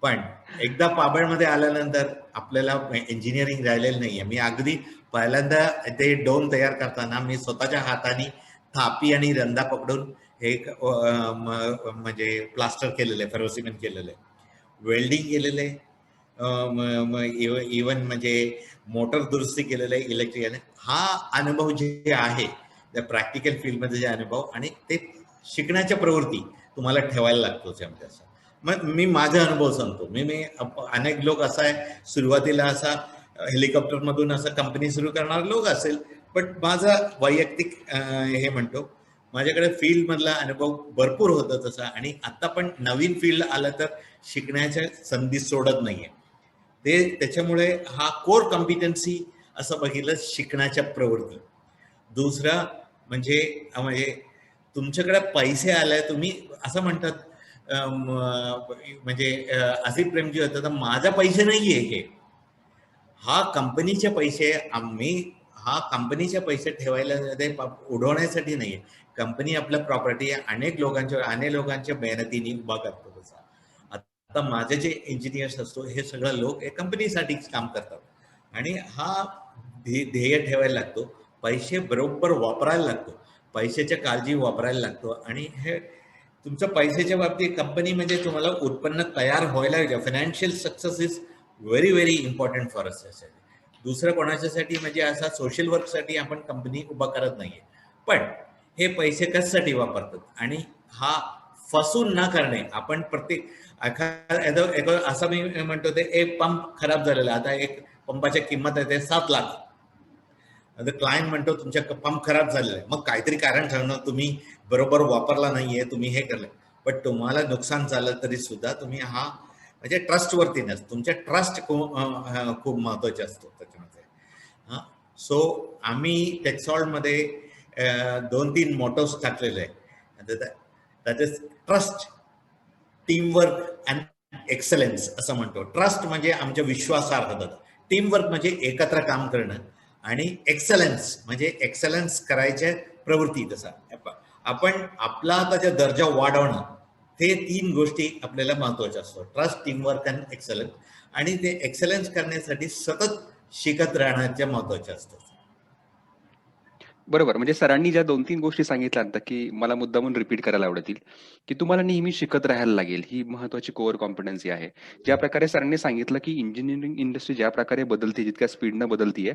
B: पण एकदा पाबळमध्ये आल्यानंतर आपल्याला इंजिनिअरिंग राहिलेलं नाहीये. मी अगदी पहिल्यांदा ते डोम तयार करताना मी स्वतःच्या हाताने थापी आणि रंदा पकडून एक म्हणजे प्लास्टर केलेलं आहे, फेरोसिमेंट केलेलं आहे, वेल्डिंग केलेलं आहे, इवन म्हणजे मोटर दुरुस्ती केलेलं आहे इलेक्ट्रिकल. हा अनुभव जे आहे त्या प्रॅक्टिकल फील्डमध्ये जे अनुभव आणि ते शिकण्याच्या प्रवृत्ती तुम्हाला ठेवायला लागतो त्यामध्ये. असं मग मी माझा अनुभव सांगतो. मी अनेक लोक असा आहे सुरुवातीला असा हेलिकॉप्टरमधून असं कंपनी सुरू करणारे लोक असेल, बट माझा वैयक्तिक हे म्हणतो, माझ्याकडे फील्डमधला अनुभव भरपूर होता तसा, आणि आता पण नवीन फील्ड आलं तर शिकण्याच्या संधी सोडत नाहीये. त्याच्यामुळे हा कोर कॉम्पिटन्सी असं बघितलं, शिकण्याच्या प्रवृत्ती. दुसरा म्हणजे म्हणजे तुमच्याकडे पैसे आले, तुम्ही असं म्हणतात म्हणजे असे प्रेमजी होतं तर माझा पैसे नाहीये हे, हा कंपनीचे पैसे. हा कंपनीचे पैसे ठेवायला उडवण्यासाठी नाहीये. कंपनी आपल्या प्रॉपर्टी अनेक लोकांच्या मेहनतीने उभा करतो तसा. आता माझे जे इंजिनियर्स असतो हे सगळं लोक कंपनीसाठीच काम करतात, आणि हा ध्येय ठेवायला लागतो. पैसे बरोबर वापरायला लागतो, पैशाच्या काळजी वापरायला लागतो, आणि हे तुमच्या पैशाच्या बाबतीत कंपनी म्हणजे तुम्हाला उत्पन्न तयार व्हायला पाहिजे. Financial success is very very important for us. दुसरं कोणाच्यासाठी म्हणजे असा सोशल वर्कसाठी आपण कंपनी उभा करत नाहीये. पण हे पैसे कशासाठी वापरतात, आणि हा फसून न करणे. आपण प्रत्येक असं मी म्हणतो, ते एक पंप खराब झालेला, आता एक पंपाची किंमत आहे ते 7 लाख. क्लायंट म्हणतो तुमच्या पंप खराब झालेला आहे, मग काहीतरी कारण ठरवणं, तुम्ही बरोबर वापरला नाहीये, तुम्ही हे करलं, पण तुम्हाला नुकसान झालं तरी सुद्धा तुम्ही हा म्हणजे ट्रस्टवरती नसतो. तुमच्या ट्रस्ट खूप महत्वाचे असतो त्याच्यामध्ये. हा, सो आम्ही टेक्सॉल्टमध्ये 2-3 मोटोस टाकलेले आहे. That is trust, teamwork and excellence असं म्हणतो. ट्रस्ट म्हणजे आमच्या विश्वासार्हता, टीमवर्क म्हणजे एकत्र काम करणं, आणि एक्सलन्स म्हणजे एक्सलन्स करायच्या प्रवृत्ती. तसा आपण आपला आता दर्जा वाढवणं, ते 3 गोष्टी आपल्याला महत्वाच्या असतात. ट्रस्ट, टीमवर्क आणि एक्सलन्स. आणि ते एक्सलन्स करण्यासाठी सतत शिकत राहण्याच्या महत्वाच्या असतात.
A: बरोबर. म्हणजे सरांनी ज्या 2-3 गोष्टी सांगितल्या आता, की मला मुद्दामून रिपीट करायला आवडतील, की तुम्हाला नेहमी शिकत राहायला लागेल. ही महत्त्वाची कोर कॉम्पिटन्सी आहे. ज्या प्रकारे सरांनी सांगितलं, की इंजिनिअरिंग इंडस्ट्री ज्या प्रकारे बदलते, जितक्या स्पीडनं बदलतीये,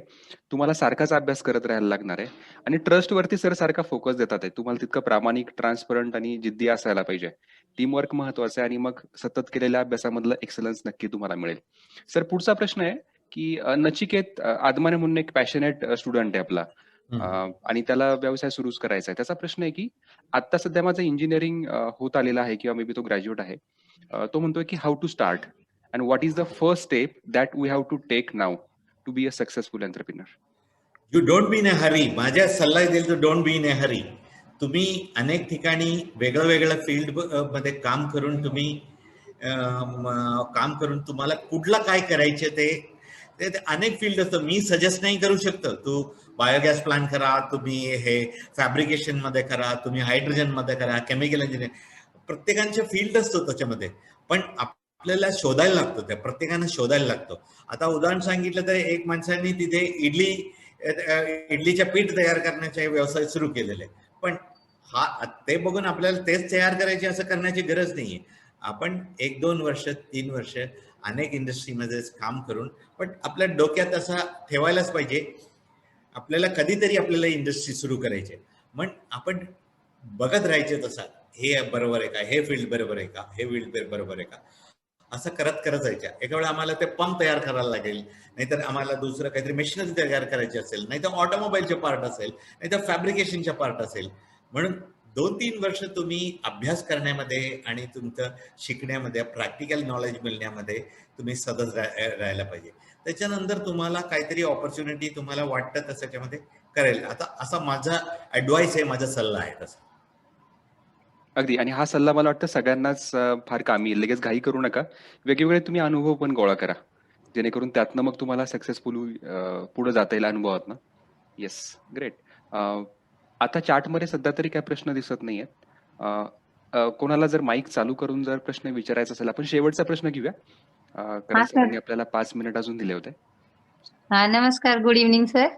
A: तुम्हाला सारखाच अभ्यास करत राहायला लागणार आहे. आणि ट्रस्टवरती सर सारखा फोकस देतात आहे. तुम्हाला तितकं प्रामाणिक, ट्रान्सपरंट आणि जिद्दी असायला पाहिजे. टीमवर्क महत्त्वाचं आहे आणि मग सतत केलेल्या अभ्यासामधलं एक्सलन्स नक्की तुम्हाला मिळेल. सर पुढचा प्रश्न आहे, की नचिकेत आदमाने म्हणून एक पॅशनेट स्टुडंट आहे आपला. आणि त्याला व्यवसाय सुरूच करायचा आहे. त्याचा प्रश्न आहे, की आता सध्या माझं इंजिनिअरिंग होत आलेलं आहे किंवा मे बी तो ग्रॅज्युएट आहे. तो म्हणतोय, की how to start and what is the first step that we have to take now to be a successful entrepreneur?
B: You don't be in a hurry. माझ्या सल्ला देईल तर don't be in a hurry. तुम्ही अनेक ठिकाणी वेगळं फील्ड मध्ये काम करून काम करून तुम्हाला कुठलं काय करायचे ते अनेक फील्ड असतं. मी सजेस्ट नाही करू शकतो तू बायोगॅस प्लांट करा, तुम्ही हे फॅब्रिकेशन मध्ये करा, तुम्ही हायड्रोजन मध्ये करा, केमिकल इंजिनिअर. प्रत्येकांचे फील्ड असतो त्याच्यामध्ये, पण आपल्याला शोधायला लागतो, त्या प्रत्येकानं शोधायला लागतो. आता उदाहरण सांगितलं तर एक माणसाने तिथे इडलीच्या पीठ तयार करण्याचे व्यवसाय सुरू केलेले, पण ते बघून आपल्याला तेच तयार करायचे असं करण्याची गरज नाहीये. आपण 1-2 वर्ष 3 वर्ष अनेक इंडस्ट्रीमध्ये काम करून, पण आपल्या डोक्यात असा ठेवायलाच पाहिजे आपल्याला कधीतरी आपल्याला इंडस्ट्री सुरू करायची. मग आपण बघत राहायचे तसा, हे बरोबर आहे का, हे फील्ड बरोबर आहे का, हे फील्ड बरोबर आहे का, असं करत करत जायच्या. एका वेळा आम्हाला ते पंप तयार करायला लागेल, नाहीतर आम्हाला दुसरं काहीतरी मशिनरी तयार करायची असेल, नाहीतर ऑटोमोबाईलचे पार्ट असेल, नाहीतर फॅब्रिकेशनच्या पार्ट असेल. म्हणून 2-3 वर्ष तुम्ही अभ्यास करण्यामध्ये आणि तुमचं शिकण्यामध्ये, प्रॅक्टिकल नॉलेज मिळण्यामध्ये तुम्ही सतत राहायला पाहिजे. त्याच्यानंतर तुम्हाला काहीतरी ऑपॉर्च्युनिटी तुम्हाला वाटतं तसं त्याच्यामध्ये करेल. आता असा माझा ऍडवाइस आहे, माझा सल्ला आहे तसा.
A: अगदी. आणि हा सल्ला मला वाटतं सगळ्यांनाच फार कामी येईल. लगेच घाई करू नका. वेगवेगळे तुम्ही अनुभव पण गोळा करा. जेणेकरून त्यातनं मग तुम्हाला सक्सेसफुल पुढे जाता येईल अनुभवातनं. Yes, great. आता चॅटमध्ये सध्या तरी काही प्रश्न दिसत नाहीयेत. कोणाला जर माईक चालू करून जर प्रश्न विचारायचा असेल, आपण शेवटचा प्रश्न घेऊया. कारण
C: हा सर.
A: सरांनी आपल्याला 5 मिनिट अजून दिले होते.
C: नमस्कार, गुड इव्हनिंग सर.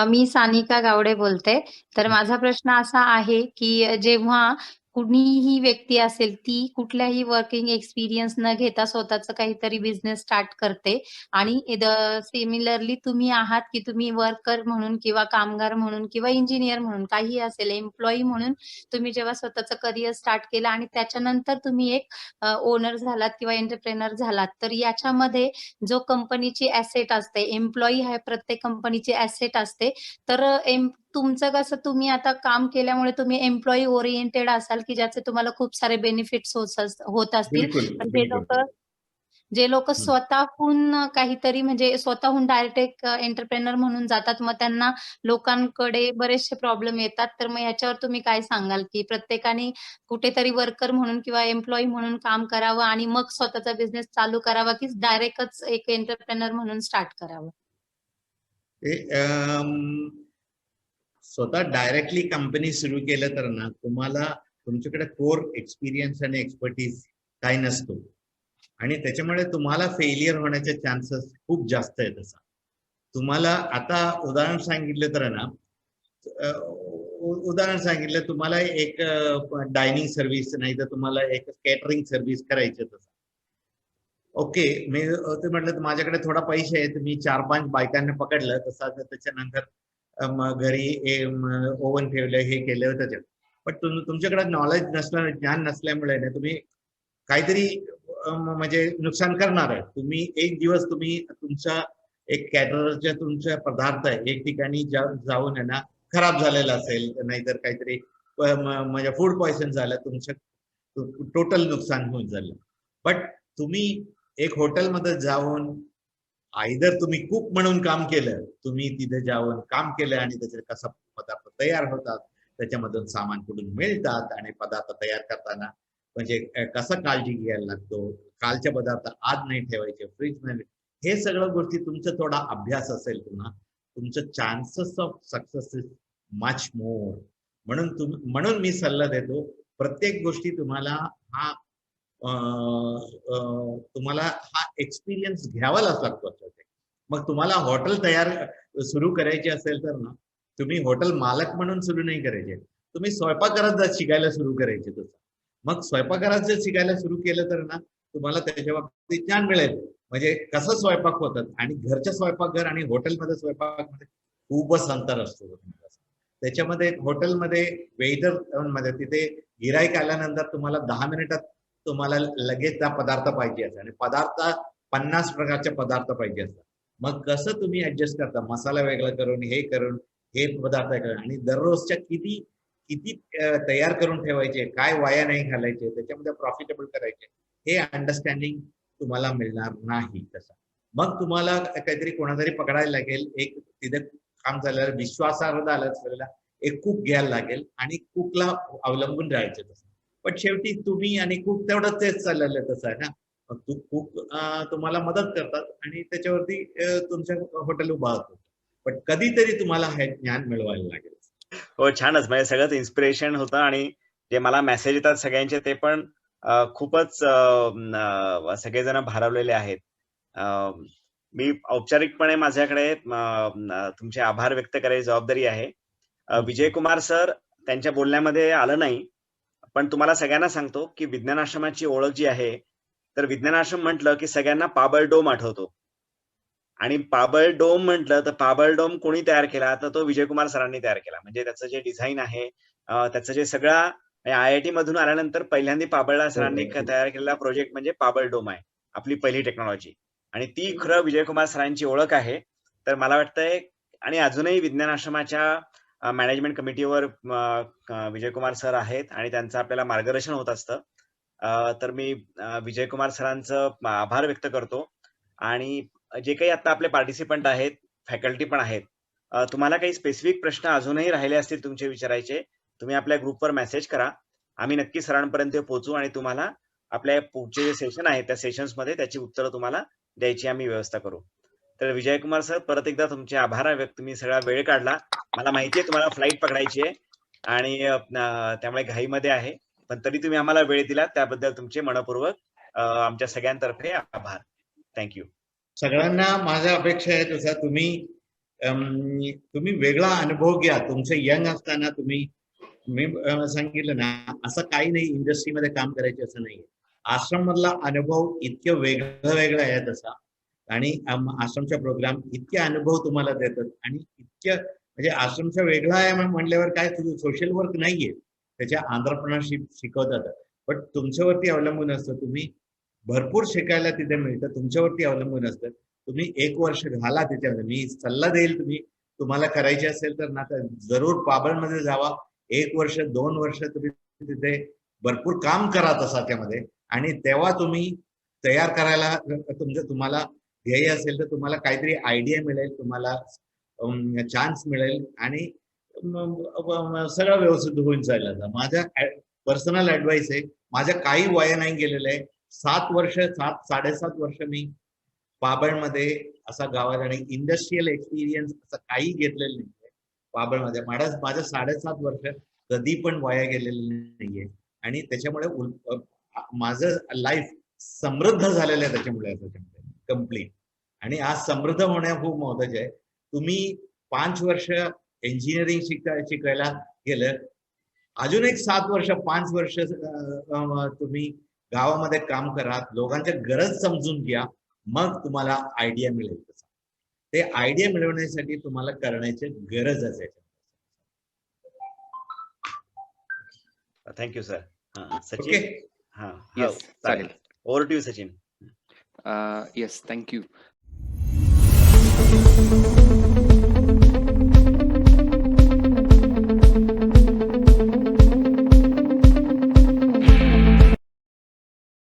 C: मी सानिका गावडे बोलते. तर माझा प्रश्न असा आहे, की जेव्हा कुणीही व्यक्ती असेल, ती कुठल्याही वर्किंग एक्सपिरियन्स न घेता स्वतःचं काहीतरी बिझनेस स्टार्ट करते आणि सिमिलरली तुम्ही आहात, की तुम्ही वर्कर म्हणून किंवा कामगार म्हणून किंवा इंजिनियर म्हणून काहीही असेल, एम्प्लॉयी म्हणून तुम्ही जेव्हा स्वतःचं करियर स्टार्ट केलं आणि त्याच्यानंतर तुम्ही एक ओनर झालात किंवा एंटरप्रेनर झालात, तर याच्यामध्ये जो कंपनीची ॲसेट असते, एम्प्लॉयी आहे प्रत्येक कंपनीची ॲसेट असते. तर तुमचं कसं, तुम्ही आता काम केल्यामुळे तुम्ही एम्प्लॉयी ओरिएंटेड असाल, की ज्याचे तुम्हाला खूप सारे बेनिफिट्स होत असतील.
B: बिलकुल
C: पण
B: बिलकुल.
C: जे लोक
B: हं.
C: स्वतःहून काहीतरी म्हणजे स्वतःहून डायरेक्ट एक एंटरप्रेनर म्हणून जातात, मग त्यांना लोकांकडे बरेचसे प्रॉब्लेम येतात. तर मग ह्याच्यावर तुम्ही काय सांगाल, की प्रत्येकाने कुठेतरी वर्कर म्हणून किंवा एम्प्लॉयी म्हणून काम करावं आणि मग स्वतःचा बिझनेस चालू करावा, की डायरेक्टच एक एंटरप्रेनर म्हणून स्टार्ट करावं?
B: ते स्वतः डायरेक्टली कंपनी सुरू केलं तर ना, तुम्हाला तुमच्याकडे कोर एक्सपिरियन्स आणि एक्सपर्टीज काही नसतो, आणि त्याच्यामुळे तुम्हाला फेलियर होण्याचे चान्सेस खूप जास्त आहेत. तसा तुम्हाला आता उदाहरण सांगितलं तर ना, उदाहरण सांगितलं तुम्हाला एक डायनिंग सर्व्हिस नाही तर तुम्हाला एक केटरिंग सर्व्हिस करायची तसं. ओके, मी ते म्हटलं तर माझ्याकडे थोडा पैसे आहेत, मी 4-5 बायकांना पकडलं तसा, तर त्याच्यानंतर मग घरी ओव्हन ठेवलं, हे केलं त्याच्यात. पण तुमच्याकडे नॉलेज नसलं, ज्ञान नसल्यामुळे ना तुम्ही काहीतरी म्हणजे नुकसान करणार आहे. तुम्ही एक दिवस तुम्ही तुमचा एक कॅटररच्या तुमचा पदार्थ आहे एक ठिकाणी जाऊन आहे ना खराब झालेला असेल, नाहीतर काहीतरी म्हणजे फूड पॉयझन झालं, तुमचं टोटल नुकसान होऊन झालं. बट तुम्ही एक हॉटेलमध्ये जाऊन आयदर तुम्ही कुक म्हणून काम केलं, तुम्ही तिथे जाऊन काम केलं आणि त्याचे कसा पदार्थ तयार होतात, त्याच्यामधून सामान कुठून मिळतात आणि पदार्थ तयार करताना म्हणजे कसं काळजी घ्यायला लागतो, कालचे पदार्थ आज नाही ठेवायचे, फ्रीज मध्ये, हे सगळं गोष्टी तुमचा थोडा अभ्यास असेल पुन्हा, तुमचं chances of success is much more. म्हणून मी सल्ला देतो, प्रत्येक गोष्टी तुम्हाला हा एक्सपिरियन्स घ्यावाच लागतो. मग तुम्हाला हॉटेल सुरू करायचे असेल तर ना, तुम्ही हॉटेल मालक म्हणून सुरू नाही करायचे, तुम्ही स्वयंपाकघरात जर शिकायला सुरू करायचे. तसं मग स्वयंपाकघरात जर शिकायला सुरू केलं तर ना, तुम्हाला त्याच्या बाबतीत ज्ञान मिळेल. म्हणजे कसं स्वयंपाक होतात आणि घरच्या स्वयंपाकघर आणि हॉटेलमध्ये स्वयंपाकमध्ये खूपच अंतर असतो. त्याच्यामध्ये हॉटेलमध्ये वेटर मध्ये तिथे गिराईक आल्यानंतर तुम्हाला 10 मिनिटात तुम्हाला लगेच त्या पदार्थ पाहिजे असतात आणि पदार्थ 50 प्रकारचे पदार्थ पाहिजे असतात. मग कसं तुम्ही ऍडजस्ट करता, मसाला वेगळा करून हे पदार्थ करून, आणि दररोजच्या किती तयार करून ठेवायचे, काय वाया नाही घालायचे, त्याच्यामध्ये प्रॉफिटेबल करायचे, हे अंडरस्टँडिंग तुम्हाला मिळणार नाही. तसं मग तुम्हाला काहीतरी कोणातरी पकडायला लागेल, एक तिथे काम झालं, विश्वासार्ह आलं, एक कुक घ्यायला लागेल आणि कुकला अवलंबून राहायचं. तसं पण शेवटी तुम्ही आणि कुक तेवढंच तेच चाललेलं तसं आहे ना. कुक तुम्हाला मदत करतात आणि त्याच्यावरती तुमच्या हॉटेल उभा होतो. पण कधीतरी तुम्हाला हे ज्ञान मिळवायला लागेल.
D: हो, छानच. म्हणजे सगळंच इन्स्पिरेशन होतं आणि जे मला मेसेज येतात सगळ्यांचे ते पण खूपच सगळेजण भारावलेले आहेत. मी औपचारिकपणे माझ्याकडे तुमचे आभार व्यक्त करायची जबाबदारी आहे. विजय कुमार सर त्यांच्या बोलण्यामध्ये आलं नाही, पण तुम्हाला सगळ्यांना सांगतो की विज्ञान आश्रमाची ओळख जी आहे, तर विज्ञान आश्रम म्हटलं की सगळ्यांना पाबळ डोम आठवतो आणि पाबळ डोम म्हटलं तर पाबळ डोम कोणी तयार केला, तर तो विजय कुमार सरांनी तयार केला. म्हणजे त्याचं जे डिझाईन आहे, त्याचं जे सगळं IIT मधून आल्यानंतर पहिल्यांदा पाबळला सरांनी तयार केलेला प्रोजेक्ट म्हणजे पाबळ डोम आहे, आपली पहिली टेक्नॉलॉजी, आणि ती खरं विजय कुमार सरांची ओळख आहे. तर मला वाटतंय आणि अजूनही विज्ञान आश्रमाच्या मॅनेजमेंट कमिटीवर विजय कुमार सर आहेत आणि त्यांचं आपल्याला मार्गदर्शन होत असतं. तर मी विजय कुमार सरांचं आभार व्यक्त करतो. आणि जे काही आता आपले पार्टिसिपंट आहेत, फॅकल्टी पण आहेत, तुम्हाला काही स्पेसिफिक प्रश्न अजूनही राहिले असतील तुमचे विचारायचे, तुम्ही आपल्या ग्रुपवर मेसेज करा. आम्ही नक्की सरांपर्यंत पोहोचू आणि तुम्हाला आपल्या पुढचे जे सेशन आहे त्या सेशन्स मध्ये त्याची उत्तरं तुम्हाला द्यायची आम्ही व्यवस्था करू. तर विजय कुमार सर, परत एकदा तुमचे आभार व्यक्त. तुम्ही सगळा वेळ काढला. मला माहिती आहे तुम्हाला फ्लाईट पकडायची आहे आणि त्यामुळे घाईमध्ये आहे, पण तरी तुम्ही आम्हाला वेळ दिला त्याबद्दल तुमचे मनपूर्वक आमच्या सगळ्यांतर्फे आभार. थँक्यू.
B: सगळ्यांना माझ्या अपेक्षा आहे तसा तुम्ही वेगळा अनुभव घ्या. तुमचे यंग असताना मी सांगितलं ना, असं काही नाही इंडस्ट्रीमध्ये काम करायचे असं नाहीये. आश्रम मधला अनुभव इतकं वेगळं आहे तसा, आणि आश्रमचा प्रोग्राम इतके अनुभव तुम्हाला देतात आणि इतकं म्हणजे आश्रमचा वेगळा आहे म्हणल्यावर काय, सोशल वर्क नाहीये, त्याच्या एंटरप्रेन्योरशिप शिकवतात. पण तुमच्यावरती अवलंबून असतं, तुम्ही भरपूर शिकायला तिथे मिळतं, तुमच्यावरती अवलंबून असतं. तुम्ही 1 वर्ष घाला त्याच्यामध्ये. मी सल्ला देईल, तुम्हाला करायचे असेल तर ना, तर जरूर पाबळमध्ये जावा. 1 वर्ष 2 वर्ष तुम्ही तिथे भरपूर काम करा तसा त्यामध्ये, आणि तेव्हा तुम्ही तयार करायला तुम्हाला ध्येय असेल तर तुम्हाला काहीतरी आयडिया मिळेल, तुम्हाला चान्स मिळेल आणि सगळं व्यवस्थित होऊन जाईल. माझा पर्सनल ऍडवाइस आहे, माझ्या काही वय नाही गेलेलं आहे. 7.5 वर्ष मी पाबळमध्ये असा गावात, आणि इंडस्ट्रियल एक्सपिरियन्स असं काही घेतलेलं नाहीये पाबळमध्ये. माझं 7.5 वर्ष कधी पण वाया गेलेलं नाहीये, आणि त्याच्यामुळे माझं लाईफ समृद्ध झालेलं आहे त्याच्यामुळे कम्प्लीट. आणि आज समृद्ध होण्या खूप महत्वाचे आहे. तुम्ही 5 वर्ष इंजिनिअरिंग शिकायला गेलं, अजून एक 7 वर्ष 5 वर्ष तुम्ही गावामध्ये काम करा, लोकांच्या गरज समजून घ्या, मग तुम्हाला आयडिया मिळेल. ते आयडिया मिळवण्यासाठी तुम्हाला करण्याची गरज असेल.
D: Thank you sir. सचिन.
B: ओके.
D: हा,
A: येस, चालेल.
D: Over to you Sachin.
A: Yes, thank you.